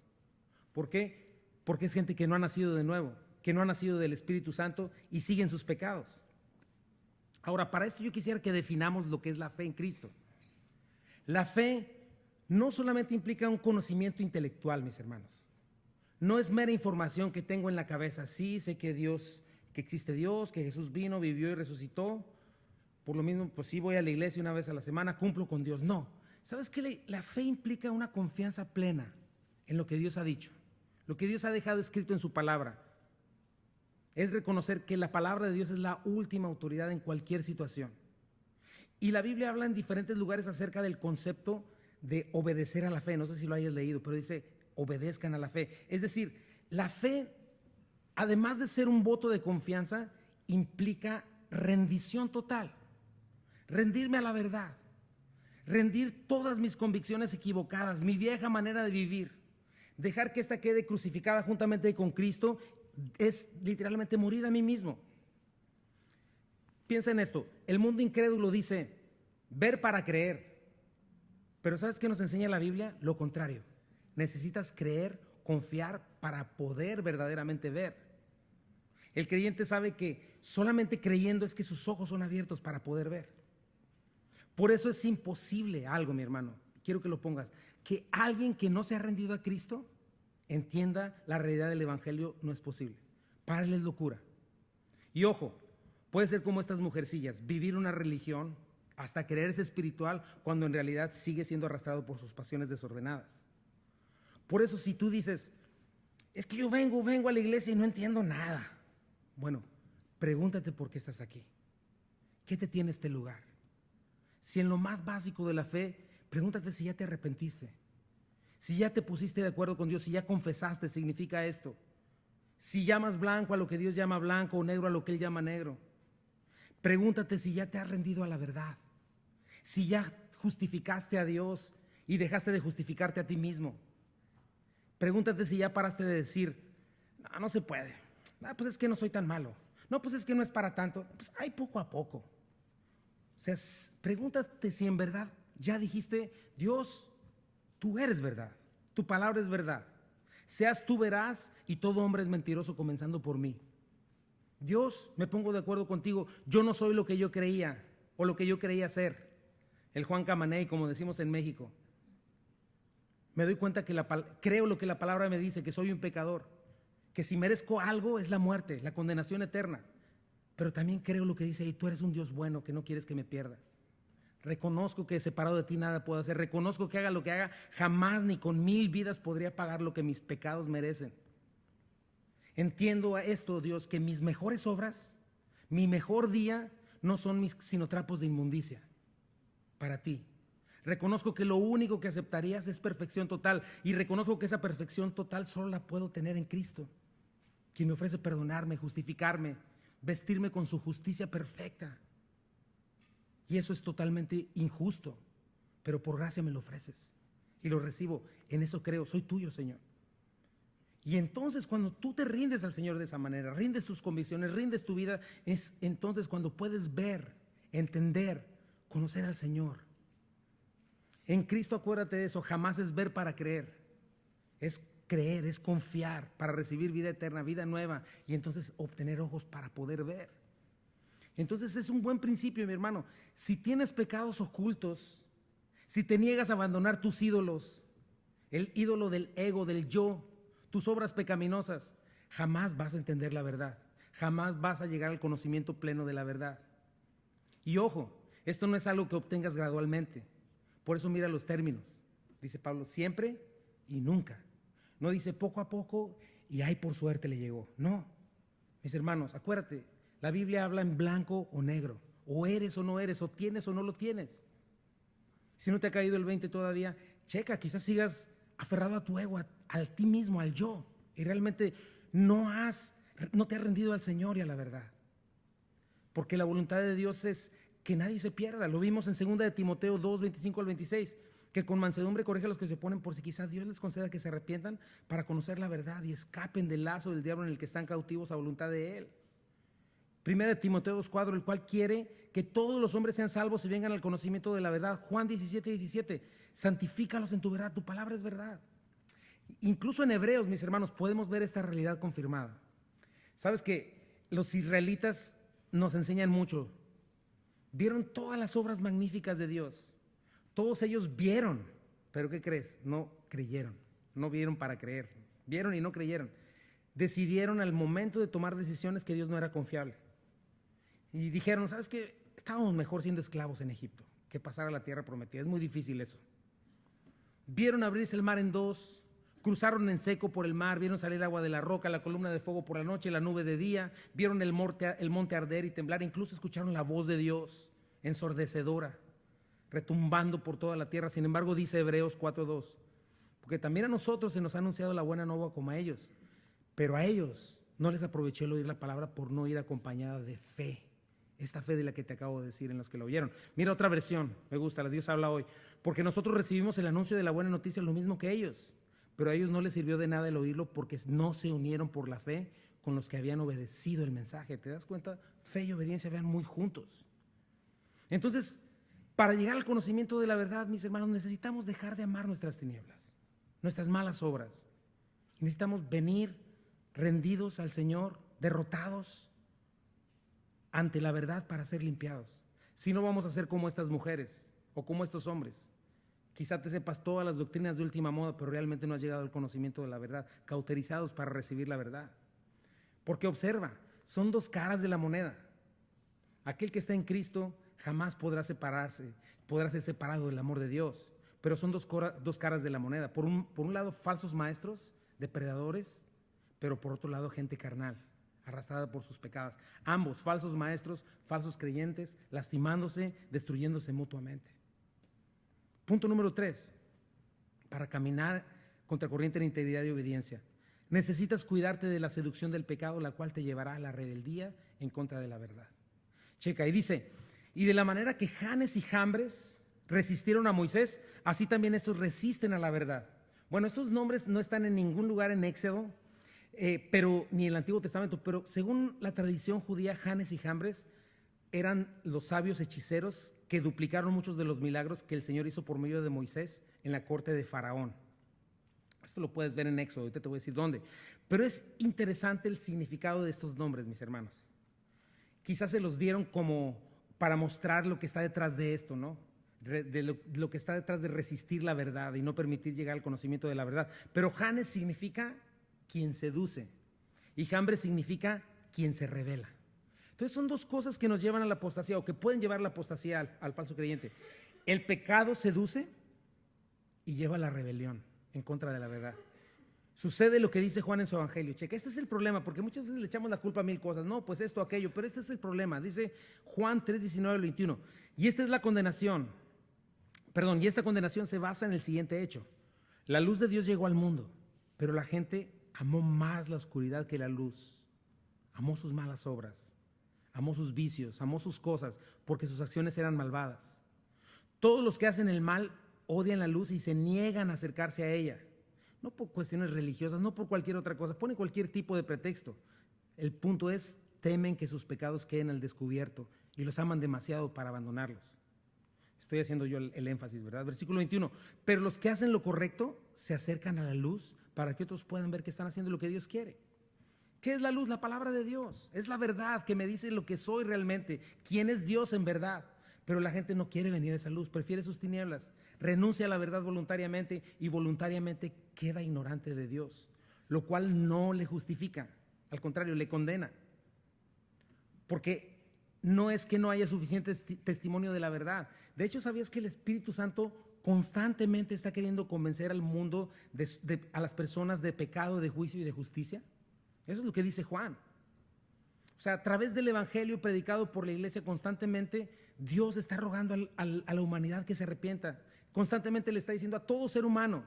¿Por qué? Porque es gente que no ha nacido de nuevo, que no ha nacido del Espíritu Santo y siguen sus pecados. Ahora, para esto yo quisiera que definamos lo que es la fe en Cristo. La fe no solamente implica un conocimiento intelectual, mis hermanos. No es mera información que tengo en la cabeza. Sí, sé que existe Dios, que Jesús vino, vivió y resucitó. Por lo mismo, pues sí voy a la iglesia una vez a la semana, cumplo con Dios. No. ¿Sabes qué? La fe implica una confianza plena en lo que Dios ha dicho, lo que Dios ha dejado escrito en su palabra. Es reconocer que la palabra de Dios es la última autoridad en cualquier situación. Y la Biblia habla en diferentes lugares acerca del concepto de obedecer a la fe. No sé si lo hayas leído, pero dice, obedezcan a la fe. Es decir, la fe, además de ser un voto de confianza, implica rendición total. Rendirme a la verdad. Rendir todas mis convicciones equivocadas, mi vieja manera de vivir. Dejar que esta quede crucificada juntamente con Cristo es literalmente morir a mí mismo. Piensa en esto, el mundo incrédulo dice, ver para creer. Pero ¿sabes qué nos enseña la Biblia? Lo contrario. Necesitas creer, confiar para poder verdaderamente ver. El creyente sabe que solamente creyendo es que sus ojos son abiertos para poder ver. Por eso es imposible algo, mi hermano, quiero que lo pongas, que alguien que no se ha rendido a Cristo entienda la realidad del Evangelio. No es posible. Para él es locura. Y ojo, puede ser como estas mujercillas, vivir una religión hasta creerse espiritual cuando en realidad sigue siendo arrastrado por sus pasiones desordenadas. Por eso si tú dices, es que yo vengo a la iglesia y no entiendo nada. Bueno, pregúntate por qué estás aquí. ¿Qué te tiene este lugar? Si en lo más básico de la fe, pregúntate si ya te arrepentiste. Si ya te pusiste de acuerdo con Dios, si ya confesaste, significa esto. Si llamas blanco a lo que Dios llama blanco o negro a lo que Él llama negro. Pregúntate si ya te has rendido a la verdad. Si ya justificaste a Dios y dejaste de justificarte a ti mismo. Pregúntate si ya paraste de decir, no, no se puede. No, pues es que no soy tan malo. No, pues es que no es para tanto. Pues hay poco a poco. O sea, pregúntate si en verdad ya dijiste, Dios, tú eres verdad, tu palabra es verdad. Seas tú veraz y todo hombre es mentiroso, comenzando por mí. Dios, me pongo de acuerdo contigo, yo no soy lo que yo creía o lo que yo creía ser. El Juan Camaney, como decimos en México. Me doy cuenta que creo lo que la palabra me dice, que soy un pecador, que si merezco algo es la muerte, la condenación eterna. Pero también creo lo que dice, y tú eres un Dios bueno que no quieres que me pierda. Reconozco que separado de ti nada puedo hacer. Reconozco que haga lo que haga, jamás ni con 1000 vidas podría pagar lo que mis pecados merecen. Entiendo a esto, Dios, que mis mejores obras, Mi mejor día no son mis sino trapos de inmundicia para ti. Reconozco que lo único que aceptarías es perfección total, y reconozco que esa perfección total solo la puedo tener en Cristo, quien me ofrece perdonarme, justificarme, vestirme con su justicia perfecta. Y eso es totalmente injusto, pero por gracia me lo ofreces y lo recibo. En eso creo, soy tuyo, Señor. Y entonces cuando tú te rindes al Señor de esa manera, rindes tus convicciones, rindes tu vida, es entonces cuando puedes ver, entender, conocer al Señor. En Cristo, acuérdate de eso, jamás es ver para creer, es creer, es confiar para recibir vida eterna, vida nueva, y entonces obtener ojos para poder ver. Entonces es un buen principio, mi hermano. Si tienes pecados ocultos, si te niegas a abandonar tus ídolos, el ídolo del ego, del yo, tus obras pecaminosas, jamás vas a entender la verdad, jamás vas a llegar al conocimiento pleno de la verdad. Y ojo, esto no es algo que obtengas gradualmente. Por eso mira los términos. Dice Pablo, siempre y nunca. No dice poco a poco y ay, por suerte le llegó. No, mis hermanos, acuérdate, la Biblia habla en blanco o negro. O eres o no eres, o tienes o no lo tienes. Si no te ha caído el 20 todavía, checa, quizás sigas aferrado a tu ego, a ti mismo, al yo, y realmente no te has rendido al Señor y a la verdad. Porque la voluntad de Dios es que nadie se pierda. Lo vimos en 2 de Timoteo 2, 25 al 26, que con mansedumbre corrige a los que se oponen, por si quizás Dios les conceda que se arrepientan para conocer la verdad y escapen del lazo del diablo en el que están cautivos a voluntad de Él. 1 de Timoteo 2:4, el cual quiere que todos los hombres sean salvos y vengan al conocimiento de la verdad. Juan 17:17, santifícalos en tu verdad, tu palabra es verdad. Incluso en Hebreos, mis hermanos, podemos ver esta realidad confirmada. Sabes que los israelitas nos enseñan mucho. Vieron todas las obras magníficas de Dios. Todos ellos vieron, pero ¿qué crees? No creyeron, no vieron para creer. Vieron y no creyeron. Decidieron al momento de tomar decisiones que Dios no era confiable. Y dijeron, ¿sabes qué? Estábamos mejor siendo esclavos en Egipto que pasar a la tierra prometida. Es muy difícil eso. Vieron abrirse el mar en dos, cruzaron en seco por el mar, vieron salir agua de la roca, la columna de fuego por la noche, la nube de día, vieron el monte arder y temblar, incluso escucharon la voz de Dios ensordecedora, retumbando por toda la tierra. Sin embargo, dice Hebreos 4:2, porque también a nosotros se nos ha anunciado la buena nueva como a ellos, pero a ellos no les aprovechó el oír la palabra por no ir acompañada de fe. Esta fe de la que te acabo de decir en los que lo oyeron. Mira otra versión, me gusta, la Dios habla hoy. Porque nosotros recibimos el anuncio de la buena noticia lo mismo que ellos, pero a ellos no les sirvió de nada el oírlo porque no se unieron por la fe con los que habían obedecido el mensaje. ¿Te das cuenta? Fe y obediencia van muy juntos. Entonces, para llegar al conocimiento de la verdad, mis hermanos, necesitamos dejar de amar nuestras tinieblas, nuestras malas obras. Necesitamos venir rendidos al Señor, derrotados ante la verdad para ser limpiados. Si no, vamos a ser como estas mujeres o como estos hombres. Quizá te sepas todas las doctrinas de última moda, pero realmente no has llegado al conocimiento de la verdad, cauterizados para recibir la verdad. Porque observa, son dos caras de la moneda. Aquel que está en Cristo jamás podrá ser separado del amor de Dios, pero son dos caras de la moneda. Por un lado, falsos maestros, depredadores, pero por otro lado, gente carnal, arrastrada por sus pecados. Ambos, falsos maestros, falsos creyentes, lastimándose, destruyéndose mutuamente. Punto número 3, para caminar contracorriente en integridad y obediencia, necesitas cuidarte de la seducción del pecado, la cual te llevará a la rebeldía en contra de la verdad. Checa, y dice, y de la manera que Janes y Jambres resistieron a Moisés, así también estos resisten a la verdad. Bueno, estos nombres no están en ningún lugar en Éxodo, pero ni en el Antiguo Testamento, pero según la tradición judía, Janes y Jambres eran los sabios hechiceros que duplicaron muchos de los milagros que el Señor hizo por medio de Moisés en la corte de Faraón. Esto lo puedes ver en Éxodo, ahorita te voy a decir dónde. Pero es interesante el significado de estos nombres, mis hermanos. Quizás se los dieron como para mostrar lo que está detrás de esto, ¿no? De lo que está detrás de resistir la verdad y no permitir llegar al conocimiento de la verdad. Pero Janes significa quien seduce y Jambres significa quien se revela. Entonces son dos cosas que nos llevan a la apostasía o que pueden llevar a la apostasía al falso creyente. El pecado seduce y lleva a la rebelión en contra de la verdad. Sucede lo que dice Juan en su evangelio. Checa, este es el problema, porque muchas veces le echamos la culpa a mil cosas. No, pues esto, aquello, pero este es el problema. Dice Juan 3:19-21. Y esta es la condenación. Y esta condenación se basa en el siguiente hecho. La luz de Dios llegó al mundo, pero la gente amó más la oscuridad que la luz. Amó sus malas obras, amó sus vicios, amó sus cosas, porque sus acciones eran malvadas. Todos los que hacen el mal odian la luz y se niegan a acercarse a ella. No por cuestiones religiosas, no por cualquier otra cosa, ponen cualquier tipo de pretexto. El punto es, temen que sus pecados queden al descubierto y los aman demasiado para abandonarlos. Estoy haciendo yo el énfasis, ¿verdad? Versículo 21. Pero los que hacen lo correcto se acercan a la luz para que otros puedan ver que están haciendo lo que Dios quiere. ¿Qué es la luz? La palabra de Dios. Es la verdad que me dice lo que soy realmente, quién es Dios en verdad. Pero la gente no quiere venir a esa luz, prefiere sus tinieblas, renuncia a la verdad voluntariamente y voluntariamente queda ignorante de Dios, lo cual no le justifica, al contrario, le condena. Porque no es que no haya suficiente testimonio de la verdad. De hecho, ¿sabías que el Espíritu Santo constantemente está queriendo convencer al mundo, a las personas, de pecado, de juicio y de justicia? Eso es lo que dice Juan. O sea, a través del evangelio predicado por la iglesia constantemente, Dios está rogando a la humanidad que se arrepienta. Constantemente le está diciendo a todo ser humano: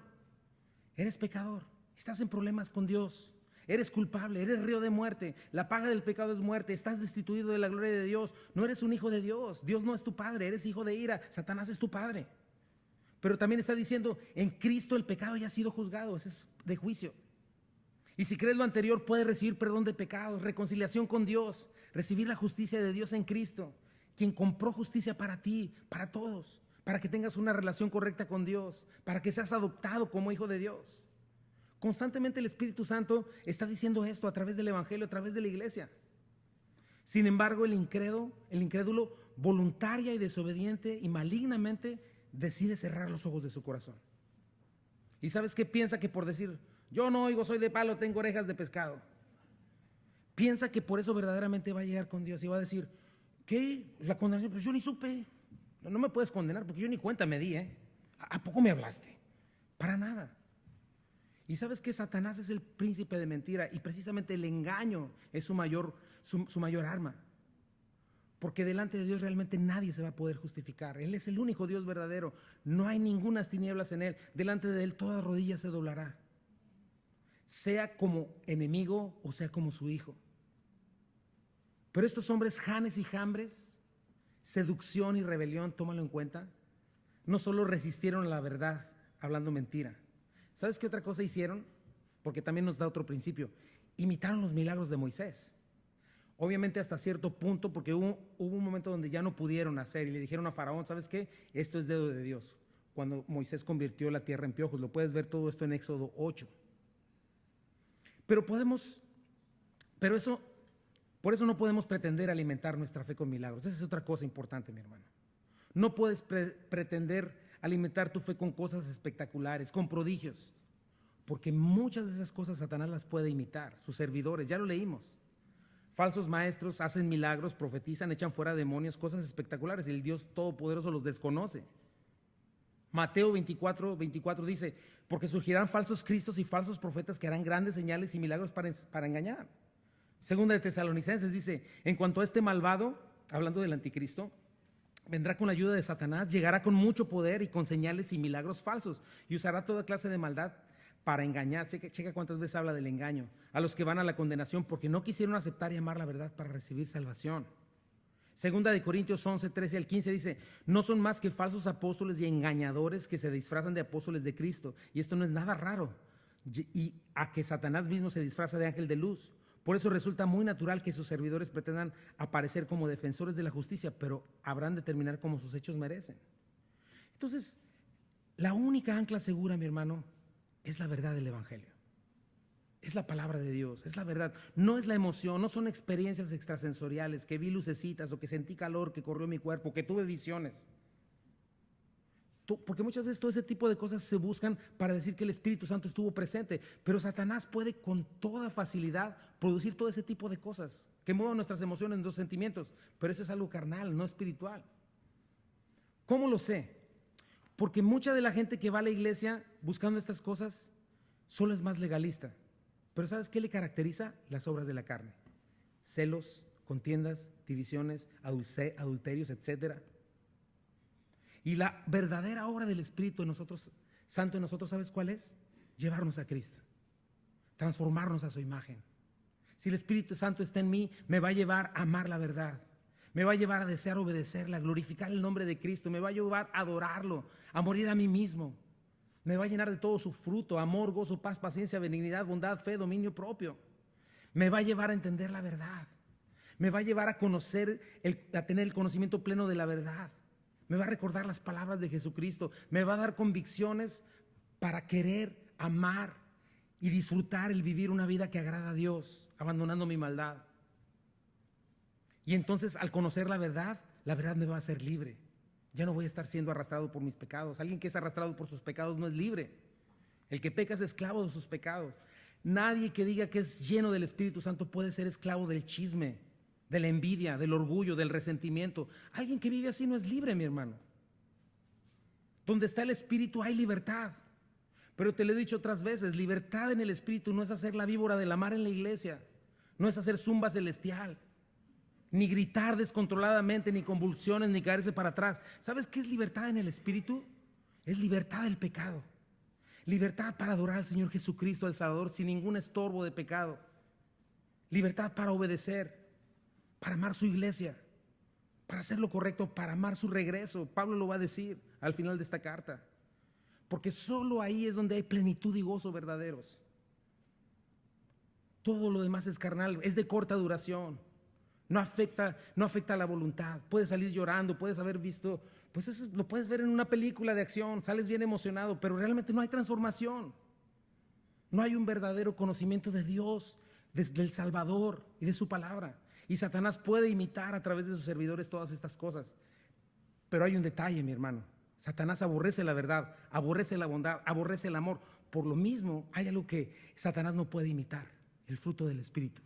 eres pecador, estás en problemas con Dios, eres culpable, eres reo de muerte, la paga del pecado es muerte, estás destituido de la gloria de Dios, no eres un hijo de Dios, Dios no es tu padre, eres hijo de ira, Satanás es tu padre. Pero también está diciendo, en Cristo el pecado ya ha sido juzgado, ese es de juicio. Y si crees lo anterior, puedes recibir perdón de pecados, reconciliación con Dios, recibir la justicia de Dios en Cristo, quien compró justicia para ti, para todos, para que tengas una relación correcta con Dios, para que seas adoptado como hijo de Dios. Constantemente el Espíritu Santo está diciendo esto a través del evangelio, a través de la iglesia. Sin embargo, el incrédulo voluntaria y desobediente y malignamente decide cerrar los ojos de su corazón. ¿Y sabes qué piensa? Que por decir, yo no oigo, soy de palo, tengo orejas de pescado, piensa que por eso verdaderamente va a llegar con Dios y va a decir, ¿qué? La condenación, pues yo ni supe. No me puedes condenar porque yo ni cuenta me di, ¿A poco me hablaste? Para nada. Y sabes que Satanás es el príncipe de mentira y precisamente el engaño es su mayor arma. Porque delante de Dios realmente nadie se va a poder justificar. Él es el único Dios verdadero. No hay ningunas tinieblas en Él. Delante de Él toda rodilla se doblará, sea como enemigo o sea como su hijo. Pero estos hombres, Janes y Jambres, seducción y rebelión, tómalo en cuenta, no solo resistieron a la verdad hablando mentira. ¿Sabes qué otra cosa hicieron? Porque también nos da otro principio. Imitaron los milagros de Moisés. Obviamente hasta cierto punto, porque hubo un momento donde ya no pudieron hacer y le dijeron a Faraón, ¿sabes qué? Esto es dedo de Dios. Cuando Moisés convirtió la tierra en piojos, lo puedes ver todo esto en Éxodo 8. Por eso no podemos pretender alimentar nuestra fe con milagros. Esa es otra cosa importante, mi hermano. No puedes pretender alimentar tu fe con cosas espectaculares, con prodigios, porque muchas de esas cosas Satanás las puede imitar, sus servidores, ya lo leímos. Falsos maestros hacen milagros, profetizan, echan fuera demonios, cosas espectaculares, y el Dios Todopoderoso los desconoce. Mateo 24 dice, porque surgirán falsos cristos y falsos profetas que harán grandes señales y milagros para engañar. Segunda de Tesalonicenses dice, en cuanto a este malvado, hablando del anticristo, vendrá con la ayuda de Satanás, llegará con mucho poder y con señales y milagros falsos y usará toda clase de maldad para engañar. Checa cuántas veces habla del engaño a los que van a la condenación porque no quisieron aceptar y amar la verdad para recibir salvación. Segunda de Corintios 11, 13 al 15 dice, no son más que falsos apóstoles y engañadores que se disfrazan de apóstoles de Cristo. Y esto no es nada raro. Y a que Satanás mismo se disfraza de ángel de luz. Por eso resulta muy natural que sus servidores pretendan aparecer como defensores de la justicia, pero habrán de terminar como sus hechos merecen. Entonces, la única ancla segura, mi hermano, es la verdad del evangelio. Es la palabra de Dios, es la verdad. No es la emoción, no son experiencias extrasensoriales, que vi lucecitas o que sentí calor, que corrió mi cuerpo, que tuve visiones. Porque muchas veces todo ese tipo de cosas se buscan para decir que el Espíritu Santo estuvo presente, pero Satanás puede con toda facilidad producir todo ese tipo de cosas que muevan nuestras emociones, nuestros sentimientos, pero eso es algo carnal, no espiritual. ¿Cómo lo sé? Porque mucha de la gente que va a la iglesia buscando estas cosas solo es más legalista. Pero ¿sabes qué le caracteriza? Las obras de la carne. Celos, contiendas, divisiones, adulterios, etc. Y la verdadera obra del Espíritu en nosotros, Santo en nosotros, ¿sabes cuál es? Llevarnos a Cristo, transformarnos a su imagen. Si el Espíritu Santo está en mí, me va a llevar a amar la verdad, me va a llevar a desear obedecerla, a glorificar el nombre de Cristo, me va a llevar a adorarlo, a morir a mí mismo. Me va a llenar de todo su fruto: amor, gozo, paz, paciencia, benignidad, bondad, fe, dominio propio. Me va a llevar a entender la verdad. Me va a llevar a conocer, a tener el conocimiento pleno de la verdad. Me va a recordar las palabras de Jesucristo. Me va a dar convicciones para querer amar y disfrutar el vivir una vida que agrada a Dios, abandonando mi maldad. Y entonces, al conocer la verdad me va a hacer libre. Ya no voy a estar siendo arrastrado por mis pecados. Alguien que es arrastrado por sus pecados no es libre. El que peca es esclavo de sus pecados. Nadie que diga que es lleno del Espíritu Santo puede ser esclavo del chisme, de la envidia, del orgullo, del resentimiento. Alguien que vive así no es libre, mi hermano. Donde está el Espíritu hay libertad. Pero te lo he dicho otras veces, libertad en el Espíritu no es hacer la víbora de la mar en la iglesia, no es hacer zumba celestial, ni gritar descontroladamente, ni convulsiones, ni caerse para atrás. ¿Sabes qué es libertad en el Espíritu? Es libertad del pecado. Libertad para adorar al Señor Jesucristo, el Salvador, sin ningún estorbo de pecado. Libertad para obedecer, para amar su iglesia, para hacer lo correcto, para amar su regreso. Pablo lo va a decir al final de esta carta. Porque solo ahí es donde hay plenitud y gozo verdaderos. Todo lo demás es carnal, es de corta duración. No afecta a la voluntad. Puedes salir llorando, puedes haber visto, pues eso lo puedes ver en una película de acción, sales bien emocionado, pero realmente no hay transformación. No hay un verdadero conocimiento de Dios, del Salvador y de su palabra. Y Satanás puede imitar a través de sus servidores todas estas cosas. Pero hay un detalle, mi hermano. Satanás aborrece la verdad, aborrece la bondad, aborrece el amor. Por lo mismo, hay algo que Satanás no puede imitar: el fruto del Espíritu.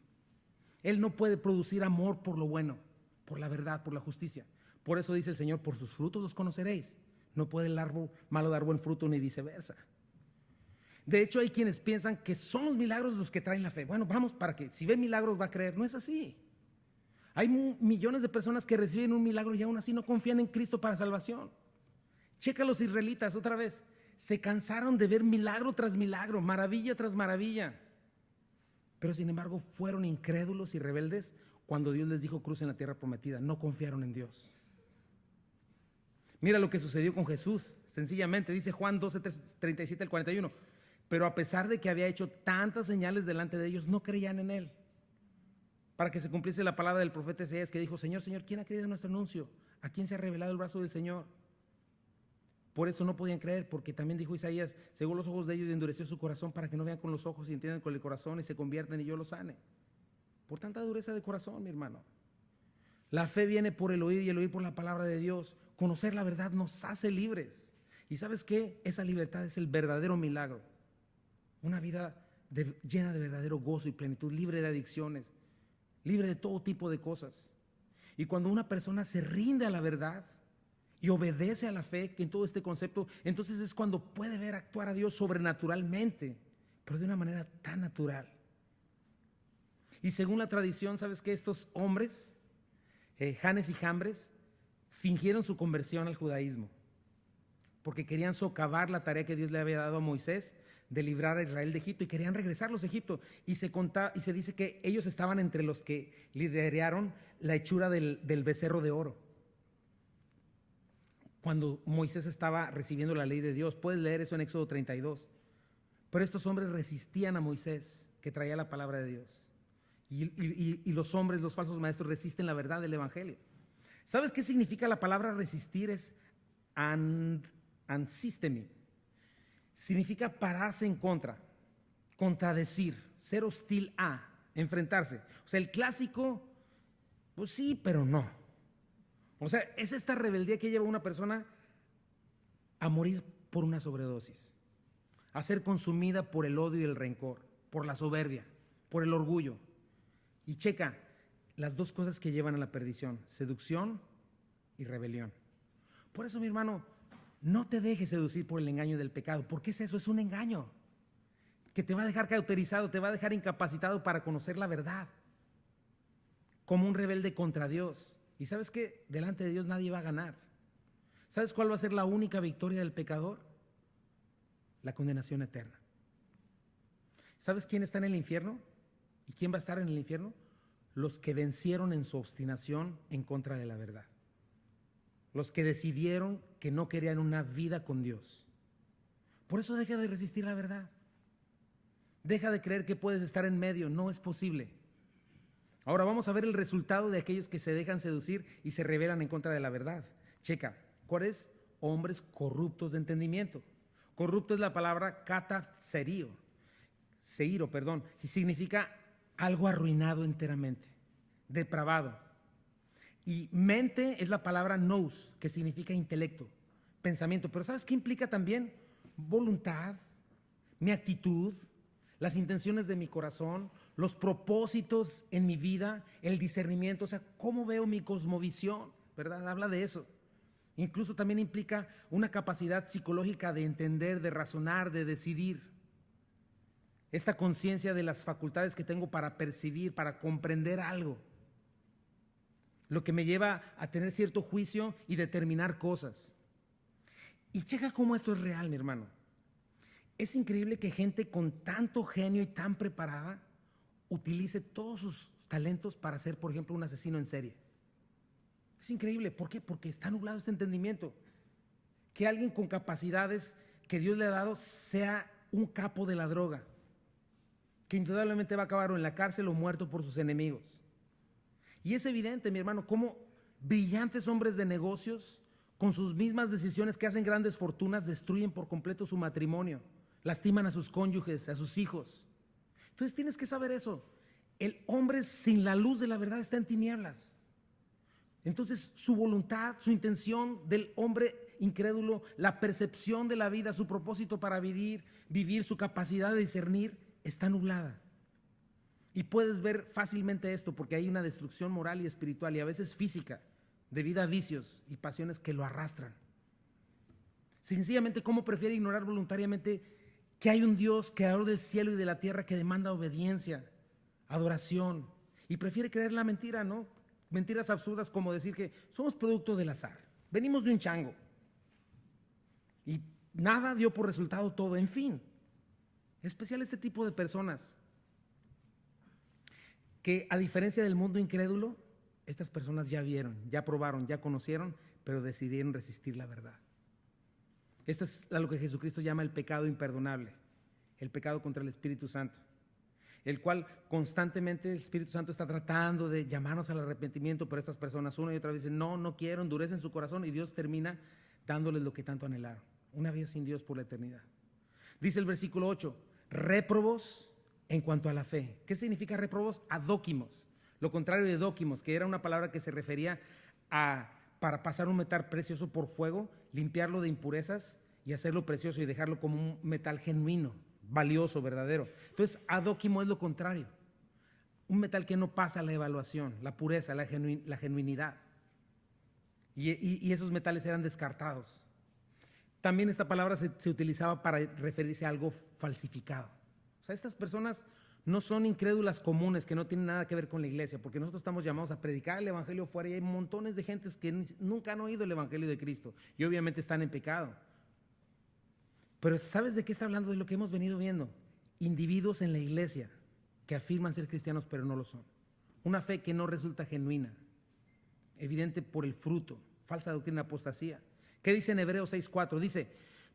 Él no puede producir amor por lo bueno, por la verdad, por la justicia. Por eso dice el Señor: por sus frutos los conoceréis. No puede el árbol malo dar buen fruto, ni viceversa. De hecho, hay quienes piensan que son los milagros los que traen la fe. Bueno, vamos, para que si ve milagros va a creer. No es así. Hay millones de personas que reciben un milagro y aún así no confían en Cristo para salvación. Checa a los israelitas otra vez. Se cansaron de ver milagro tras milagro, maravilla tras maravilla. Pero sin embargo fueron incrédulos y rebeldes cuando Dios les dijo: crucen la tierra prometida. No confiaron en Dios. Mira lo que sucedió con Jesús. Sencillamente dice Juan 12, 37 al 41. Pero a pesar de que había hecho tantas señales delante de ellos, no creían en él. Para que se cumpliese la palabra del profeta Isaías, que dijo: Señor, Señor, ¿quién ha creído en nuestro anuncio? ¿A quién se ha revelado el brazo del Señor? Por eso no podían creer, porque también dijo Isaías: cegó los ojos de ellos y endureció su corazón, para que no vean con los ojos y entiendan con el corazón y se conviertan y yo los sane. Por tanta dureza de corazón, mi hermano. La fe viene por el oír y el oír por la palabra de Dios. Conocer la verdad nos hace libres. ¿Y sabes qué? Esa libertad es el verdadero milagro. Una vida llena de verdadero gozo y plenitud, libre de adicciones, libre de todo tipo de cosas. Y cuando una persona se rinde a la verdad y obedece a la fe, que en todo este concepto, entonces es cuando puede ver actuar a Dios sobrenaturalmente, pero de una manera tan natural. Y según la tradición, ¿sabes qué? Estos hombres, Janes y Jambres, fingieron su conversión al judaísmo, porque querían socavar la tarea que Dios le había dado a Moisés de librar a Israel de Egipto, y querían regresarlos a Egipto. Y se dice que ellos estaban entre los que lideraron la hechura del becerro de oro. Cuando Moisés estaba recibiendo la ley de Dios, puedes leer eso en Éxodo 32. Pero estos hombres resistían a Moisés, que traía la palabra de Dios. Y los hombres, los falsos maestros, resisten la verdad del evangelio. ¿Sabes qué significa la palabra resistir? Es ansistemi. Significa pararse en contra, contradecir, ser hostil a, enfrentarse. O sea, el clásico, pues sí, pero no. O sea, es esta rebeldía que lleva a una persona a morir por una sobredosis, a ser consumida por el odio y el rencor, por la soberbia, por el orgullo. Y checa las dos cosas que llevan a la perdición: seducción y rebelión. Por eso, mi hermano, no te dejes seducir por el engaño del pecado. ¿Por qué es eso? Es un engaño. que te va a dejar cauterizado, te va a dejar incapacitado para conocer la verdad, como un rebelde contra Dios. Y sabes que delante de Dios nadie va a ganar. ¿Sabes cuál va a ser la única victoria del pecador? La condenación eterna. ¿Sabes quién está en el infierno? ¿Y quién va a estar en el infierno? Los que vencieron en su obstinación en contra de la verdad. Los que decidieron que no querían una vida con Dios. Por eso deja de resistir la verdad. Deja de creer que puedes estar en medio, no es posible. Ahora vamos a ver el resultado de aquellos que se dejan seducir y se rebelan en contra de la verdad. Checa, ¿cuáles? Hombres corruptos de entendimiento. Corrupto es la palabra seiro, y significa algo arruinado enteramente, depravado. Y mente es la palabra nous, que significa intelecto, pensamiento. Pero ¿sabes qué implica también? Voluntad, mi actitud, las intenciones de mi corazón, los propósitos en mi vida, el discernimiento, o sea, cómo veo mi cosmovisión, ¿verdad? Habla de eso. Incluso también implica una capacidad psicológica de entender, de razonar, de decidir. Esta conciencia de las facultades que tengo para percibir, para comprender algo. Lo que me lleva a tener cierto juicio y determinar cosas. Y checa cómo esto es real, mi hermano. Es increíble que gente con tanto genio y tan preparada utilice todos sus talentos para ser, por ejemplo, un asesino en serie. Es increíble. ¿Por qué? Porque está nublado este entendimiento. Que alguien con capacidades que Dios le ha dado sea un capo de la droga, que indudablemente va a acabar o en la cárcel o muerto por sus enemigos. Y es evidente, mi hermano, cómo brillantes hombres de negocios, con sus mismas decisiones que hacen grandes fortunas, destruyen por completo su matrimonio, lastiman a sus cónyuges, a sus hijos. Entonces tienes que saber eso. El hombre sin la luz de la verdad está en tinieblas. Entonces su voluntad, su intención del hombre incrédulo, la percepción de la vida, su propósito para vivir, su capacidad de discernir, está nublada. Y puedes ver fácilmente esto porque hay una destrucción moral y espiritual y a veces física, debido a vicios y pasiones que lo arrastran. Sencillamente, ¿cómo prefiere ignorar voluntariamente que hay un Dios creador del cielo y de la tierra que demanda obediencia, adoración, y prefiere creer la mentira, ¿no? Mentiras absurdas como decir que somos producto del azar, venimos de un chango y nada dio por resultado todo, en fin. Es especial este tipo de personas que, a diferencia del mundo incrédulo, estas personas ya vieron, ya probaron, ya conocieron, pero decidieron resistir la verdad. Esto es a lo que Jesucristo llama el pecado imperdonable, el pecado contra el Espíritu Santo, el cual constantemente el Espíritu Santo está tratando de llamarnos al arrepentimiento, pero estas personas una y otra vez dicen, no quiero, endurecen su corazón y Dios termina dándoles lo que tanto anhelaron, una vida sin Dios por la eternidad. Dice el versículo 8, réprobos en cuanto a la fe. ¿Qué significa réprobos? Adóquimos, lo contrario de dóquimos, que era una palabra que se refería a para pasar un metal precioso por fuego, limpiarlo de impurezas y hacerlo precioso y dejarlo como un metal genuino, valioso, verdadero. Entonces, adóquimo es lo contrario, un metal que no pasa la evaluación, la pureza, la genuinidad. Y esos metales eran descartados. También esta palabra se utilizaba para referirse a algo falsificado. O sea, estas personas no son incrédulas comunes que no tienen nada que ver con la iglesia, porque nosotros estamos llamados a predicar el evangelio fuera y hay montones de gentes que nunca han oído el evangelio de Cristo y obviamente están en pecado. Pero ¿sabes de qué está hablando? De lo que hemos venido viendo. Individuos en la iglesia que afirman ser cristianos pero no lo son. Una fe que no resulta genuina, evidente por el fruto, falsa doctrina, apostasía. ¿Qué dice en Hebreos 6:4? Dice,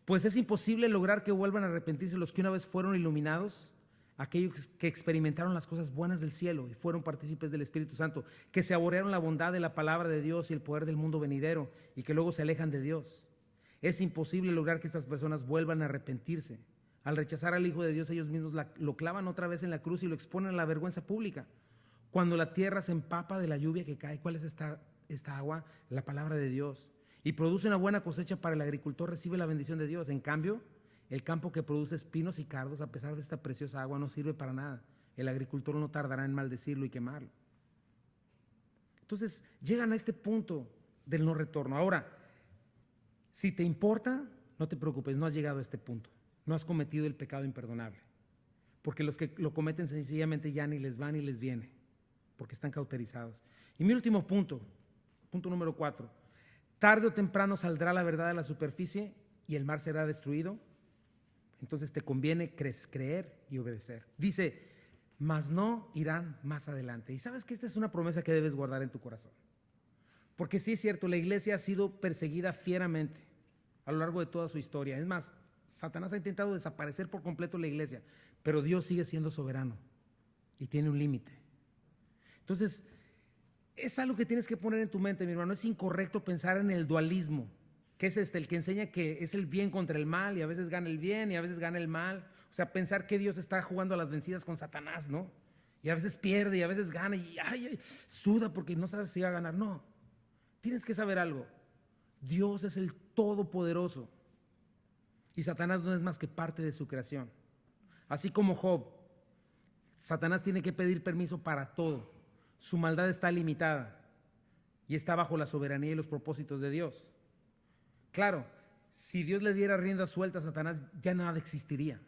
pues es imposible lograr que vuelvan a arrepentirse los que una vez fueron iluminados, aquellos que experimentaron las cosas buenas del cielo y fueron partícipes del Espíritu Santo, que saborearon la bondad de la palabra de Dios y el poder del mundo venidero y que luego se alejan de Dios. Es imposible lograr que estas personas vuelvan a arrepentirse. Al rechazar al Hijo de Dios, ellos mismos lo clavan otra vez en la cruz y lo exponen a la vergüenza pública. Cuando la tierra se empapa de la lluvia que cae, ¿cuál es esta agua? La palabra de Dios. Y produce una buena cosecha para el agricultor, recibe la bendición de Dios. En cambio, el campo que produce espinos y cardos, a pesar de esta preciosa agua, no sirve para nada. El agricultor no tardará en maldecirlo y quemarlo. Entonces, llegan a este punto del no retorno. Ahora, si te importa, no te preocupes, no has llegado a este punto. No has cometido el pecado imperdonable. porque los que lo cometen sencillamente ya ni les va ni les viene, porque están cauterizados. Y mi último punto, punto número 4, tarde o temprano saldrá la verdad a la superficie y el mar será destruido. Entonces te conviene creer y obedecer. Dice, mas no irán más adelante. Y sabes que esta es una promesa que debes guardar en tu corazón. Porque sí es cierto, la iglesia ha sido perseguida fieramente a lo largo de toda su historia. Es más, Satanás ha intentado desaparecer por completo la iglesia, pero Dios sigue siendo soberano y tiene un límite. Entonces, es algo que tienes que poner en tu mente, mi hermano. Es incorrecto pensar en el dualismo, que es el que enseña que es el bien contra el mal y a veces gana el bien y a veces gana el mal. O sea, pensar que Dios está jugando a las vencidas con Satanás, ¿no? Y a veces pierde y a veces gana y suda porque no sabes si va a ganar. No, tienes que saber algo. Dios es el Todopoderoso y Satanás no es más que parte de su creación. Así como Job, Satanás tiene que pedir permiso para todo. Su maldad está limitada y está bajo la soberanía y los propósitos de Dios. Claro, si Dios le diera rienda suelta a Satanás, ya nada existiría,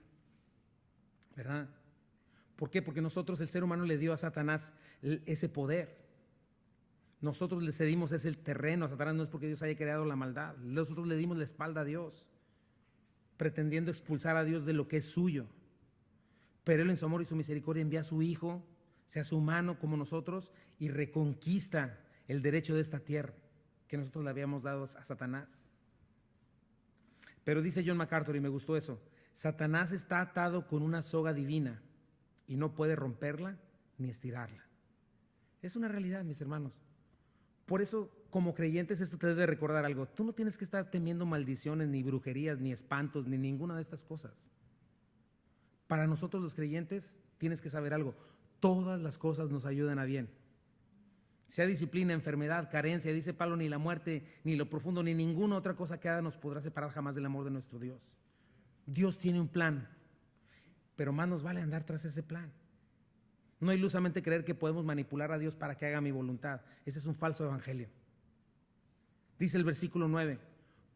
¿verdad? ¿Por qué? Porque nosotros, el ser humano, le dio a Satanás ese poder. Nosotros le cedimos ese terreno a Satanás, no es porque Dios haya creado la maldad. Nosotros le dimos la espalda a Dios, pretendiendo expulsar a Dios de lo que es suyo. Pero Él en su amor y su misericordia envía a su Hijo, se hace humano como nosotros y reconquista el derecho de esta tierra que nosotros le habíamos dado a Satanás. Pero dice John MacArthur, y me gustó eso, Satanás está atado con una soga divina y no puede romperla ni estirarla. Es una realidad, mis hermanos. Por eso, como creyentes, esto te debe recordar algo. Tú no tienes que estar temiendo maldiciones, ni brujerías, ni espantos, ni ninguna de estas cosas. Para nosotros los creyentes, tienes que saber algo. Todas las cosas nos ayudan a bien. Sea disciplina, enfermedad, carencia, dice Pablo, ni la muerte, ni lo profundo, ni ninguna otra cosa que haga nos podrá separar jamás del amor de nuestro Dios. Dios tiene un plan, pero más nos vale andar tras ese plan. No ilusamente creer que podemos manipular a Dios para que haga mi voluntad. Ese es un falso evangelio. Dice el versículo 9,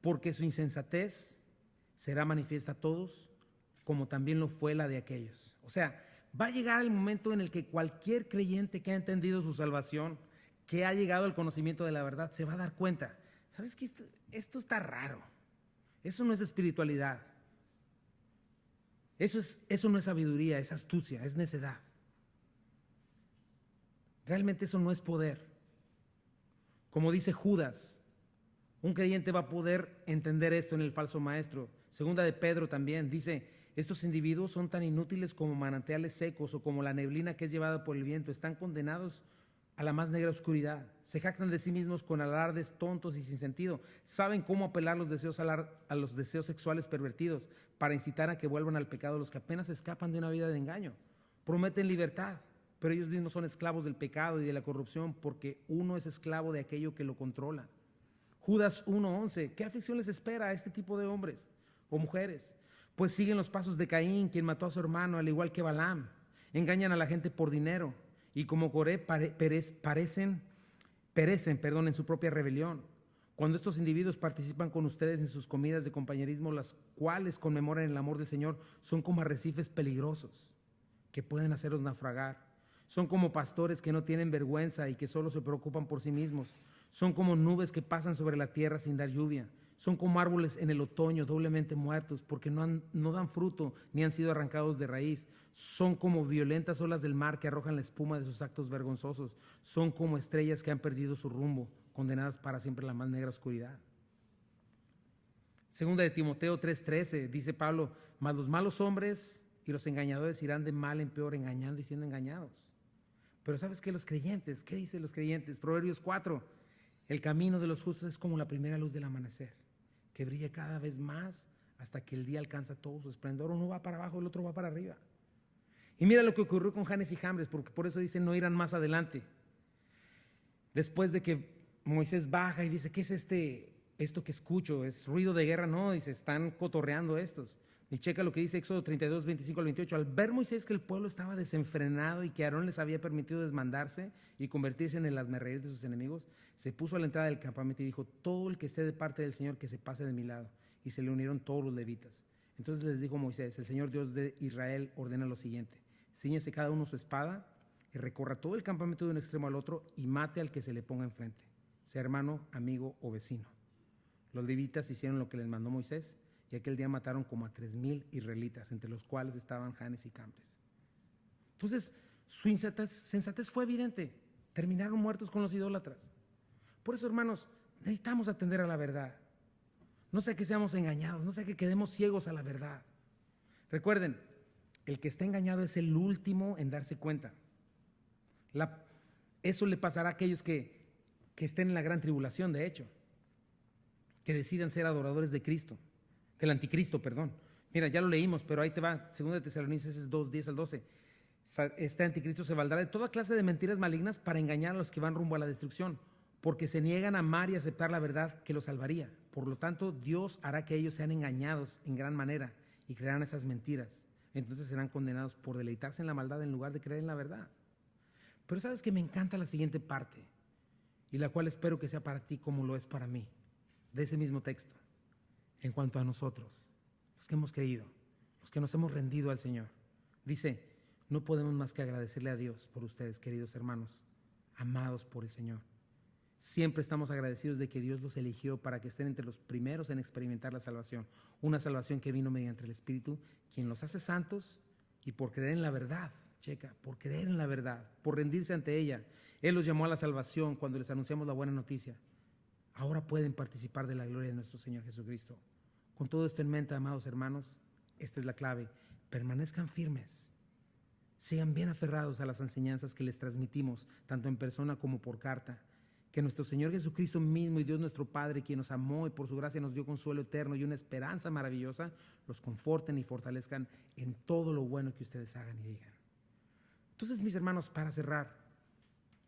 porque su insensatez será manifiesta a todos, como también lo fue la de aquellos. O sea, va a llegar el momento en el que cualquier creyente que ha entendido su salvación, que ha llegado al conocimiento de la verdad, se va a dar cuenta. ¿Sabes qué? Esto está raro. Eso no es espiritualidad. Eso no es sabiduría, es astucia, es necedad. Realmente eso no es poder. Como dice Judas, un creyente va a poder entender esto en el falso maestro. Segunda de Pedro también dice, estos individuos son tan inútiles como manantiales secos o como la neblina que es llevada por el viento. Están condenados a la más negra oscuridad. Se jactan de sí mismos con alardes tontos y sin sentido. Saben cómo apelar los deseos a los deseos sexuales pervertidos para incitar a que vuelvan al pecado los que apenas escapan de una vida de engaño. Prometen libertad, pero ellos mismos son esclavos del pecado y de la corrupción porque uno es esclavo de aquello que lo controla. Judas 1:11, ¿qué aflicción les espera a este tipo de hombres o mujeres? Pues siguen los pasos de Caín, quien mató a su hermano, al igual que Balaam. Engañan a la gente por dinero y como Coré perecen en su propia rebelión. Cuando estos individuos participan con ustedes en sus comidas de compañerismo, las cuales conmemoran el amor del Señor, son como arrecifes peligrosos que pueden hacerlos naufragar. Son como pastores que no tienen vergüenza y que solo se preocupan por sí mismos. Son como nubes que pasan sobre la tierra sin dar lluvia. Son como árboles en el otoño doblemente muertos porque no dan fruto ni han sido arrancados de raíz. Son como violentas olas del mar que arrojan la espuma de sus actos vergonzosos. Son como estrellas que han perdido su rumbo, condenadas para siempre a la más negra oscuridad. Segunda de Timoteo 3:13 dice Pablo, mas los malos hombres y los engañadores irán de mal en peor, engañando y siendo engañados. Pero ¿sabes qué? Los creyentes, ¿qué dicen los creyentes? Proverbios 4, el camino de los justos es como la primera luz del amanecer, que brilla cada vez más hasta que el día alcanza todo su esplendor. Uno va para abajo, el otro va para arriba. Y mira lo que ocurrió con Janes y Jambres, porque por eso dicen no irán más adelante. Después de que Moisés baja y dice, ¿qué es esto que escucho? ¿Es ruido de guerra? No, dice, están cotorreando estos. Y checa lo que dice Éxodo 32, 25 al 28. Al ver Moisés que el pueblo estaba desenfrenado y que Aarón les había permitido desmandarse y convertirse en el hazmerreír de sus enemigos, se puso a la entrada del campamento y dijo, todo el que esté de parte del Señor que se pase de mi lado. Y se le unieron todos los levitas. Entonces les dijo Moisés: el Señor Dios de Israel ordena lo siguiente: cíñese cada uno su espada y recorra todo el campamento de un extremo al otro y mate al que se le ponga enfrente, sea hermano, amigo o vecino. Los levitas hicieron lo que les mandó Moisés, y aquel día mataron como a 3,000 israelitas, entre los cuales estaban Janes y Cambres. Entonces, su sensatez fue evidente. Terminaron muertos con los idólatras. Por eso, hermanos, necesitamos atender a la verdad. No sea que seamos engañados, no sea que quedemos ciegos a la verdad. Recuerden, el que está engañado es el último en darse cuenta. Eso le pasará a aquellos que estén en la gran tribulación, de hecho, que decidan ser adoradores de Cristo, del anticristo, perdón. Mira, ya lo leímos, pero ahí te va, 2 Tesalonicenses 2, 10 al 12. Este anticristo se valdrá de toda clase de mentiras malignas para engañar a los que van rumbo a la destrucción, porque se niegan a amar y aceptar la verdad que los salvaría. Por lo tanto, Dios hará que ellos sean engañados en gran manera y creerán esas mentiras. Entonces serán condenados por deleitarse en la maldad en lugar de creer en la verdad. Pero sabes que me encanta la siguiente parte, y la cual espero que sea para ti como lo es para mí, de ese mismo texto. En cuanto a nosotros, los que hemos creído, los que nos hemos rendido al Señor, dice: no podemos más que agradecerle a Dios por ustedes, queridos hermanos, amados por el Señor. Siempre estamos agradecidos de que Dios los eligió para que estén entre los primeros en experimentar la salvación, una salvación que vino mediante el Espíritu, quien los hace santos, y por creer en la verdad, por creer en la verdad, por rendirse ante ella. Él los llamó a la salvación cuando les anunciamos la buena noticia. Ahora pueden participar de la gloria de nuestro Señor Jesucristo. Con todo esto en mente, amados hermanos, esta es la clave: permanezcan firmes, sean bien aferrados a las enseñanzas que les transmitimos, tanto en persona como por carta. Que nuestro Señor Jesucristo mismo y Dios nuestro Padre, quien nos amó y por su gracia nos dio consuelo eterno y una esperanza maravillosa, los conforten y fortalezcan en todo lo bueno que ustedes hagan y digan. Entonces, mis hermanos, para cerrar,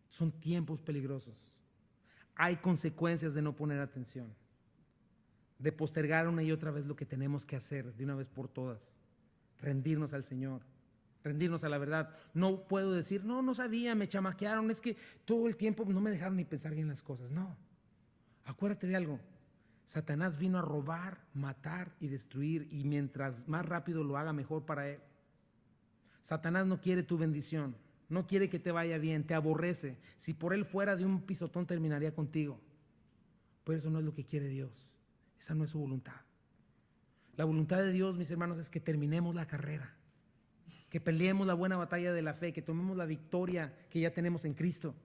son tiempos peligrosos. Hay consecuencias de no poner atención, de postergar una y otra vez lo que tenemos que hacer de una vez por todas: rendirnos al Señor, rendirnos a la verdad. No puedo decir: no sabía, me chamaquearon, es que todo el tiempo no me dejaron ni pensar bien las cosas. No, acuérdate de algo: Satanás vino a robar, matar y destruir, y mientras más rápido lo haga, mejor para él. Satanás no quiere tu bendición, no quiere que te vaya bien, te aborrece. Si por él fuera, de un pisotón terminaría contigo. Pero eso no es lo que quiere Dios, esa no es su voluntad. La voluntad de Dios, mis hermanos, es que terminemos la carrera, que peleemos la buena batalla de la fe, que tomemos la victoria que ya tenemos en Cristo,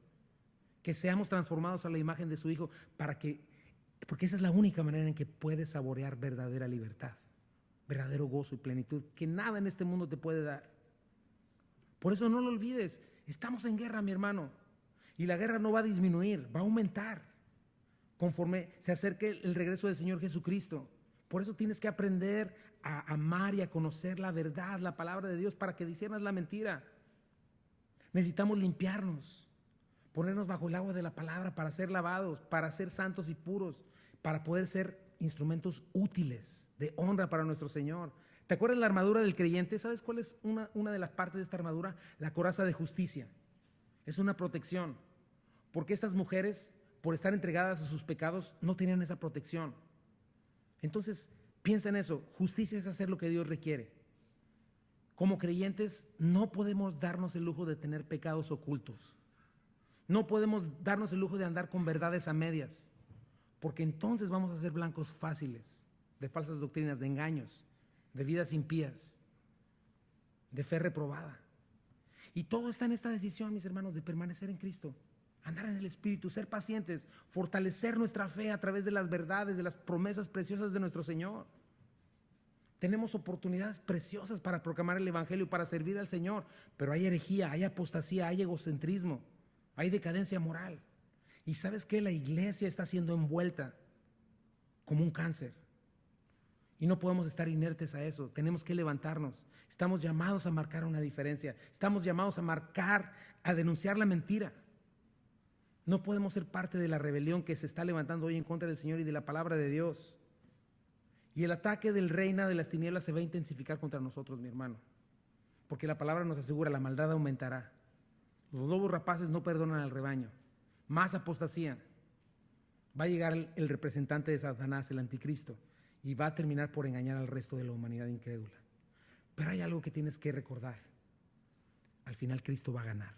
que seamos transformados a la imagen de su Hijo, porque esa es la única manera en que puedes saborear verdadera libertad, verdadero gozo y plenitud, que nada en este mundo te puede dar. Por eso no lo olvides, estamos en guerra, mi hermano, y la guerra no va a disminuir, va a aumentar conforme se acerque el regreso del Señor Jesucristo. Por eso tienes que aprender a amar y a conocer la verdad, la palabra de Dios, para que discernas la mentira. Necesitamos limpiarnos, ponernos bajo el agua de la palabra para ser lavados, para ser santos y puros, para poder ser instrumentos útiles de honra para nuestro Señor. ¿Te acuerdas la armadura del creyente? ¿Sabes cuál es una de las partes de esta armadura? La coraza de justicia. Es una protección, porque estas mujeres, por estar entregadas a sus pecados, no tenían esa protección. Entonces, piensa en eso: justicia es hacer lo que Dios requiere. Como creyentes no podemos darnos el lujo de tener pecados ocultos. No podemos darnos el lujo de andar con verdades a medias, porque entonces vamos a ser blancos fáciles de falsas doctrinas, de engaños, de vidas impías, de fe reprobada. Y todo está en esta decisión, mis hermanos, de permanecer en Cristo, andar en el Espíritu, ser pacientes, fortalecer nuestra fe a través de las verdades, de las promesas preciosas de nuestro Señor. Tenemos oportunidades preciosas para proclamar el Evangelio, para servir al Señor, pero hay herejía, hay apostasía, hay egocentrismo, hay decadencia moral. Y ¿sabes qué? La iglesia está siendo envuelta como un cáncer. Y no podemos estar inertes a eso, tenemos que levantarnos. Estamos llamados a marcar una diferencia, estamos llamados a denunciar la mentira. No podemos ser parte de la rebelión que se está levantando hoy en contra del Señor y de la palabra de Dios. Y el ataque del reino de las tinieblas se va a intensificar contra nosotros, mi hermano, porque la palabra nos asegura: la maldad aumentará. Los lobos rapaces no perdonan al rebaño. Más apostasía. Va a llegar el representante de Satanás, el anticristo, y va a terminar por engañar al resto de la humanidad incrédula. Pero hay algo que tienes que recordar. Al final Cristo va a ganar.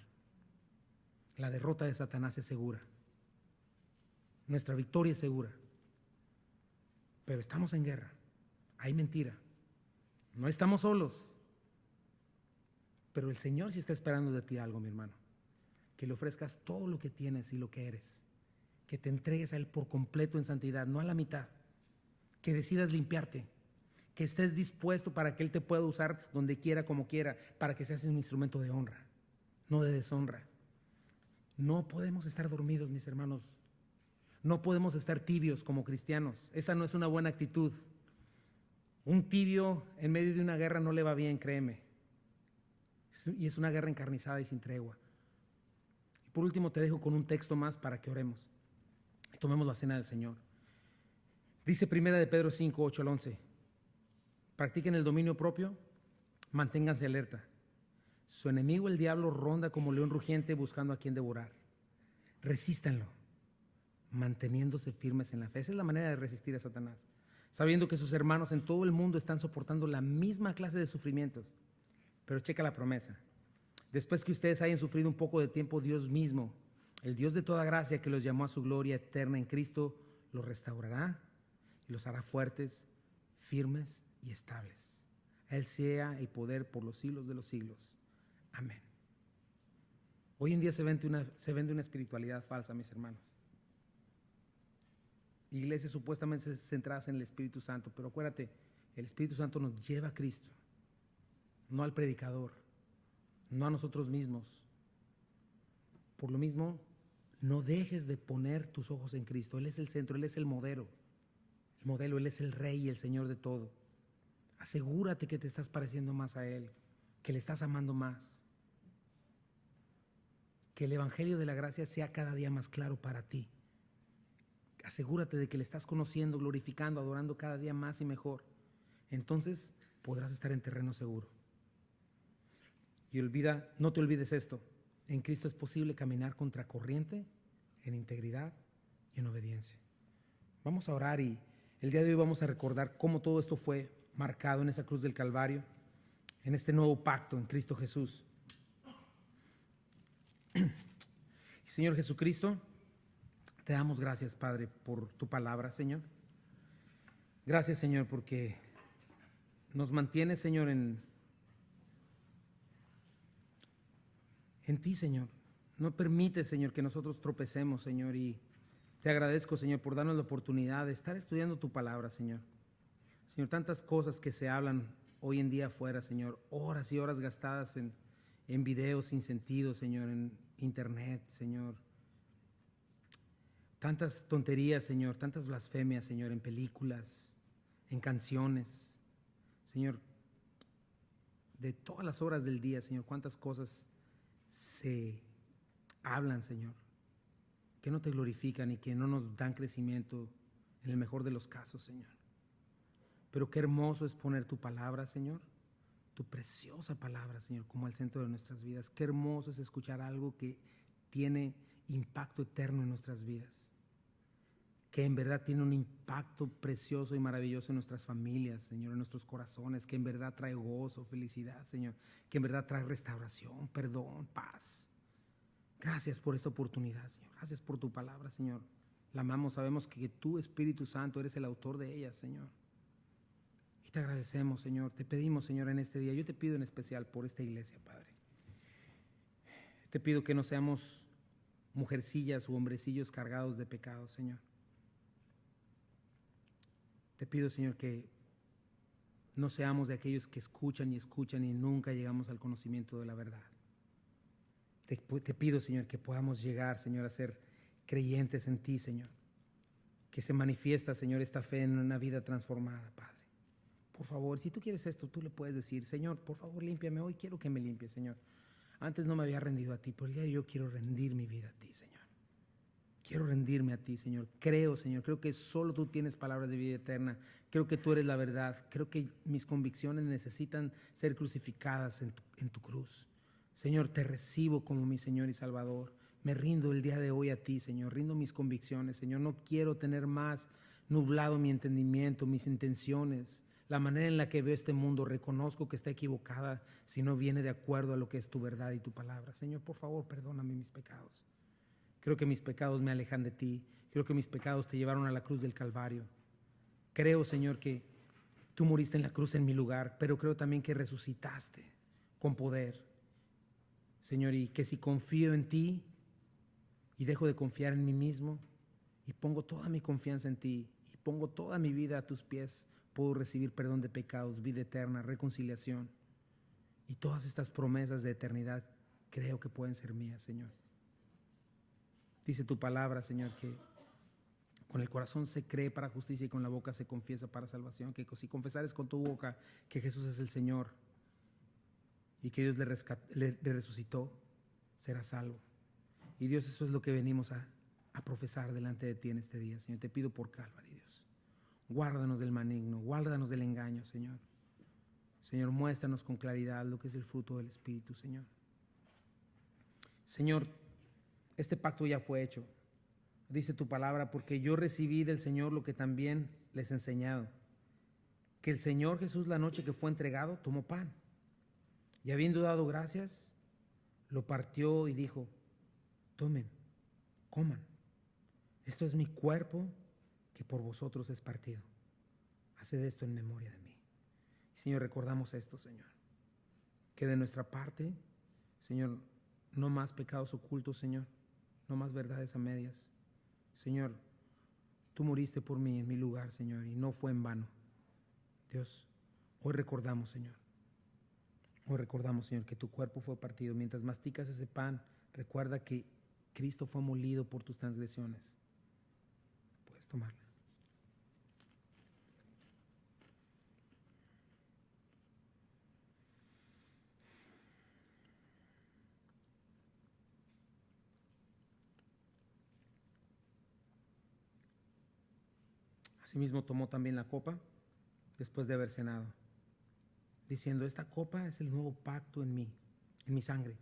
La derrota de Satanás es segura. Nuestra victoria es segura. Pero estamos en guerra. Hay mentira. No estamos solos. Pero el Señor sí está esperando de ti algo, mi hermano. Que le ofrezcas todo lo que tienes y lo que eres. Que te entregues a Él por completo en santidad, no a la mitad. Que decidas limpiarte. Que estés dispuesto para que Él te pueda usar donde quiera, como quiera, para que seas un instrumento de honra, no de deshonra. No podemos estar dormidos, mis hermanos. No podemos estar tibios como cristianos. Esa no es una buena actitud. Un tibio en medio de una guerra no le va bien, créeme. Y es una guerra encarnizada y sin tregua. Y por último te dejo con un texto más para que oremos y tomemos la cena del Señor. Dice 1 de Pedro 5, 8 al 11. Practiquen el dominio propio, manténganse alerta. Su enemigo el diablo ronda como león rugiente buscando a quien devorar. Resístanlo, manteniéndose firmes en la fe. Esa es la manera de resistir a Satanás, sabiendo que sus hermanos en todo el mundo están soportando la misma clase de sufrimientos. Pero checa la promesa. Después que ustedes hayan sufrido un poco de tiempo, Dios mismo, el Dios de toda gracia que los llamó a su gloria eterna en Cristo, los restaurará y los hará fuertes, firmes y estables. A Él sea el poder por los siglos de los siglos. Amén. Hoy en día se vende una espiritualidad falsa, mis hermanos. Iglesias supuestamente centradas en el Espíritu Santo, pero acuérdate, el Espíritu Santo nos lleva a Cristo, no al predicador, no a nosotros mismos. Por lo mismo, no dejes de poner tus ojos en Cristo. Él es el centro, Él es el modelo, Él es el Rey y el Señor de todo. Asegúrate que te estás pareciendo más a Él, que le estás amando más. Que el Evangelio de la gracia sea cada día más claro para ti. Asegúrate de que le estás conociendo, glorificando, adorando cada día más y mejor. Entonces podrás estar en terreno seguro. Y no te olvides esto. En Cristo es posible caminar contracorriente, en integridad y en obediencia. Vamos a orar y el día de hoy vamos a recordar cómo todo esto fue marcado en esa cruz del Calvario, en este nuevo pacto en Cristo Jesús. Señor Jesucristo, te damos gracias, Padre, por tu palabra, Señor. Gracias, Señor, porque nos mantienes, Señor, en ti, Señor. No permites, Señor, que nosotros tropecemos, Señor, y te agradezco, Señor, por darnos la oportunidad de estar estudiando tu palabra, Señor. Señor, tantas cosas que se hablan hoy en día afuera, Señor, horas y horas gastadas en videos sin sentido, Señor, en internet, Señor. Tantas tonterías, Señor, tantas blasfemias, Señor, en películas, en canciones. Señor, de todas las horas del día, Señor, cuántas cosas se hablan, Señor, que no te glorifican y que no nos dan crecimiento en el mejor de los casos, Señor. Pero qué hermoso es poner tu palabra, Señor, tu preciosa palabra, Señor, como al centro de nuestras vidas. Qué hermoso es escuchar algo que tiene impacto eterno en nuestras vidas, que en verdad tiene un impacto precioso y maravilloso en nuestras familias, Señor, en nuestros corazones, que en verdad trae gozo, felicidad, Señor, que en verdad trae restauración, perdón, paz. Gracias por esta oportunidad, Señor. Gracias por tu palabra, Señor. La amamos, sabemos que tú, Espíritu Santo, eres el autor de ella, Señor. Y te agradecemos, Señor. Te pedimos, Señor, en este día. Yo te pido en especial por esta iglesia, Padre. Te pido que no seamos mujercillas u hombrecillos cargados de pecado, Señor. Te pido, Señor, que no seamos de aquellos que escuchan y nunca llegamos al conocimiento de la verdad. Te pido, Señor, que podamos llegar, Señor, a ser creyentes en ti, Señor. Que se manifiesta, Señor, esta fe en una vida transformada, Padre. Por favor, si tú quieres esto, tú le puedes decir, Señor, por favor, límpiame. Hoy quiero que me limpies, Señor. Antes no me había rendido a ti, pero el día de hoy yo quiero rendir mi vida a ti, Señor. Quiero rendirme a ti, Señor. Creo, Señor, creo que solo tú tienes palabras de vida eterna. Creo que tú eres la verdad. Creo que mis convicciones necesitan ser crucificadas en tu cruz. Señor, te recibo como mi Señor y Salvador. Me rindo el día de hoy a ti, Señor. Rindo mis convicciones, Señor. No quiero tener más. nublado mi entendimiento, mis intenciones, la manera en la que veo este mundo. Reconozco que está equivocada si no viene de acuerdo a lo que es tu verdad y tu palabra. Señor, por favor, perdóname mis pecados. Creo que mis pecados me alejan de ti. Creo que mis pecados te llevaron a la cruz del Calvario. Creo, Señor, que tú moriste en la cruz en mi lugar, pero creo también que resucitaste con poder. Señor, y que si confío en ti y dejo de confiar en mí mismo y pongo toda mi confianza en ti y pongo toda mi vida a tus pies, puedo recibir perdón de pecados, vida eterna, reconciliación. Y todas estas promesas de eternidad creo que pueden ser mías, Señor. Dice tu palabra, Señor, que con el corazón se cree para justicia y con la boca se confiesa para salvación. Que si confesares con tu boca que Jesús es el Señor y que Dios le resucitó, serás salvo. Y Dios, eso es lo que venimos a profesar delante de ti en este día, Señor. Te pido por Calvary, Dios. Guárdanos del maligno, guárdanos del engaño, Señor. Señor, muéstranos con claridad lo que es el fruto del Espíritu, Señor. Señor, este pacto ya fue hecho. Dice tu palabra, porque yo recibí del Señor lo que también les he enseñado, que el Señor Jesús, la noche que fue entregado, tomó pan y habiendo dado gracias, lo partió y dijo: tomen, coman, esto es mi cuerpo que por vosotros es partido. Haced esto en memoria de mí. Señor, recordamos esto, Señor, que de nuestra parte, Señor, no más pecados ocultos, Señor, no más verdades a medias. Señor, tú moriste por mí en mi lugar, Señor, y no fue en vano. Dios, hoy recordamos, Señor, que tu cuerpo fue partido. Mientras masticas ese pan, recuerda que Cristo fue molido por tus transgresiones. Puedes tomarla. Asimismo tomó también la copa después de haber cenado, diciendo: esta copa es el nuevo pacto en mí, en mi sangre.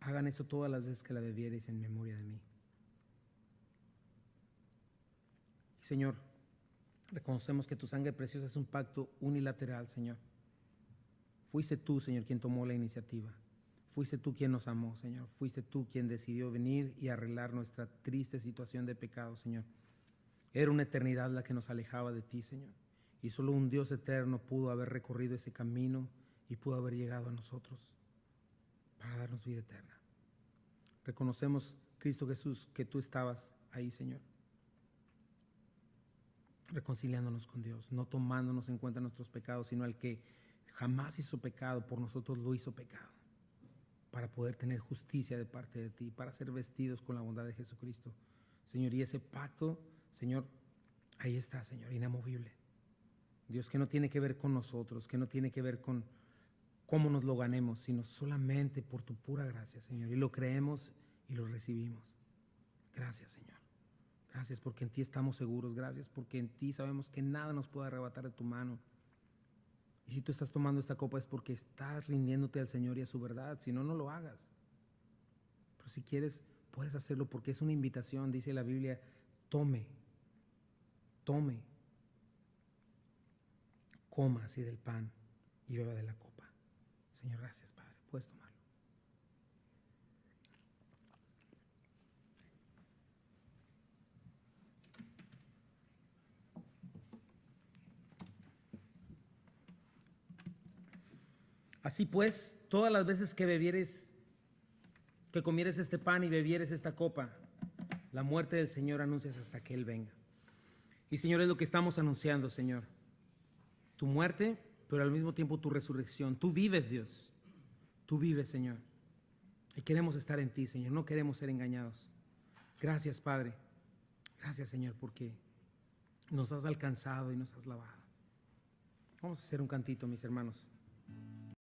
Hagan esto todas las veces que la bebiereis en memoria de mí. Y Señor, reconocemos que tu sangre preciosa es un pacto unilateral, Señor. Fuiste tú, Señor, quien tomó la iniciativa. Fuiste tú quien nos amó, Señor. Fuiste tú quien decidió venir y arreglar nuestra triste situación de pecado, Señor. Era una eternidad la que nos alejaba de ti, Señor. Y solo un Dios eterno pudo haber recorrido ese camino y pudo haber llegado a nosotros para darnos vida eterna. Reconocemos, Cristo Jesús, que tú estabas ahí, Señor, reconciliándonos con Dios, no tomándonos en cuenta nuestros pecados, sino al que jamás hizo pecado, por nosotros lo hizo pecado, para poder tener justicia de parte de ti, para ser vestidos con la bondad de Jesucristo, Señor. Y ese pacto, Señor, ahí está, Señor, inamovible. Dios, que no tiene que ver con nosotros, que no tiene que ver con cómo nos lo ganemos, sino solamente por tu pura gracia, Señor. Y lo creemos y lo recibimos. Gracias, Señor. Gracias porque en ti estamos seguros. Gracias porque en ti sabemos que nada nos puede arrebatar de tu mano. Y si tú estás tomando esta copa es porque estás rindiéndote al Señor y a su verdad. Si no, no lo hagas. Pero si quieres, puedes hacerlo porque es una invitación. Dice la Biblia: tome, coma así del pan y beba de la copa. Señor, gracias, Padre. Puedes tomarlo. Así pues, todas las veces que comieres este pan y bebieres esta copa, la muerte del Señor anuncias hasta que Él venga. Y Señor, es lo que estamos anunciando, Señor. Tu muerte, pero al mismo tiempo tu resurrección. Tú vives, Dios. Tú vives, Señor. Y queremos estar en ti, Señor. No queremos ser engañados. Gracias, Padre. Gracias, Señor, porque nos has alcanzado y nos has lavado. Vamos a hacer un cantito, mis hermanos.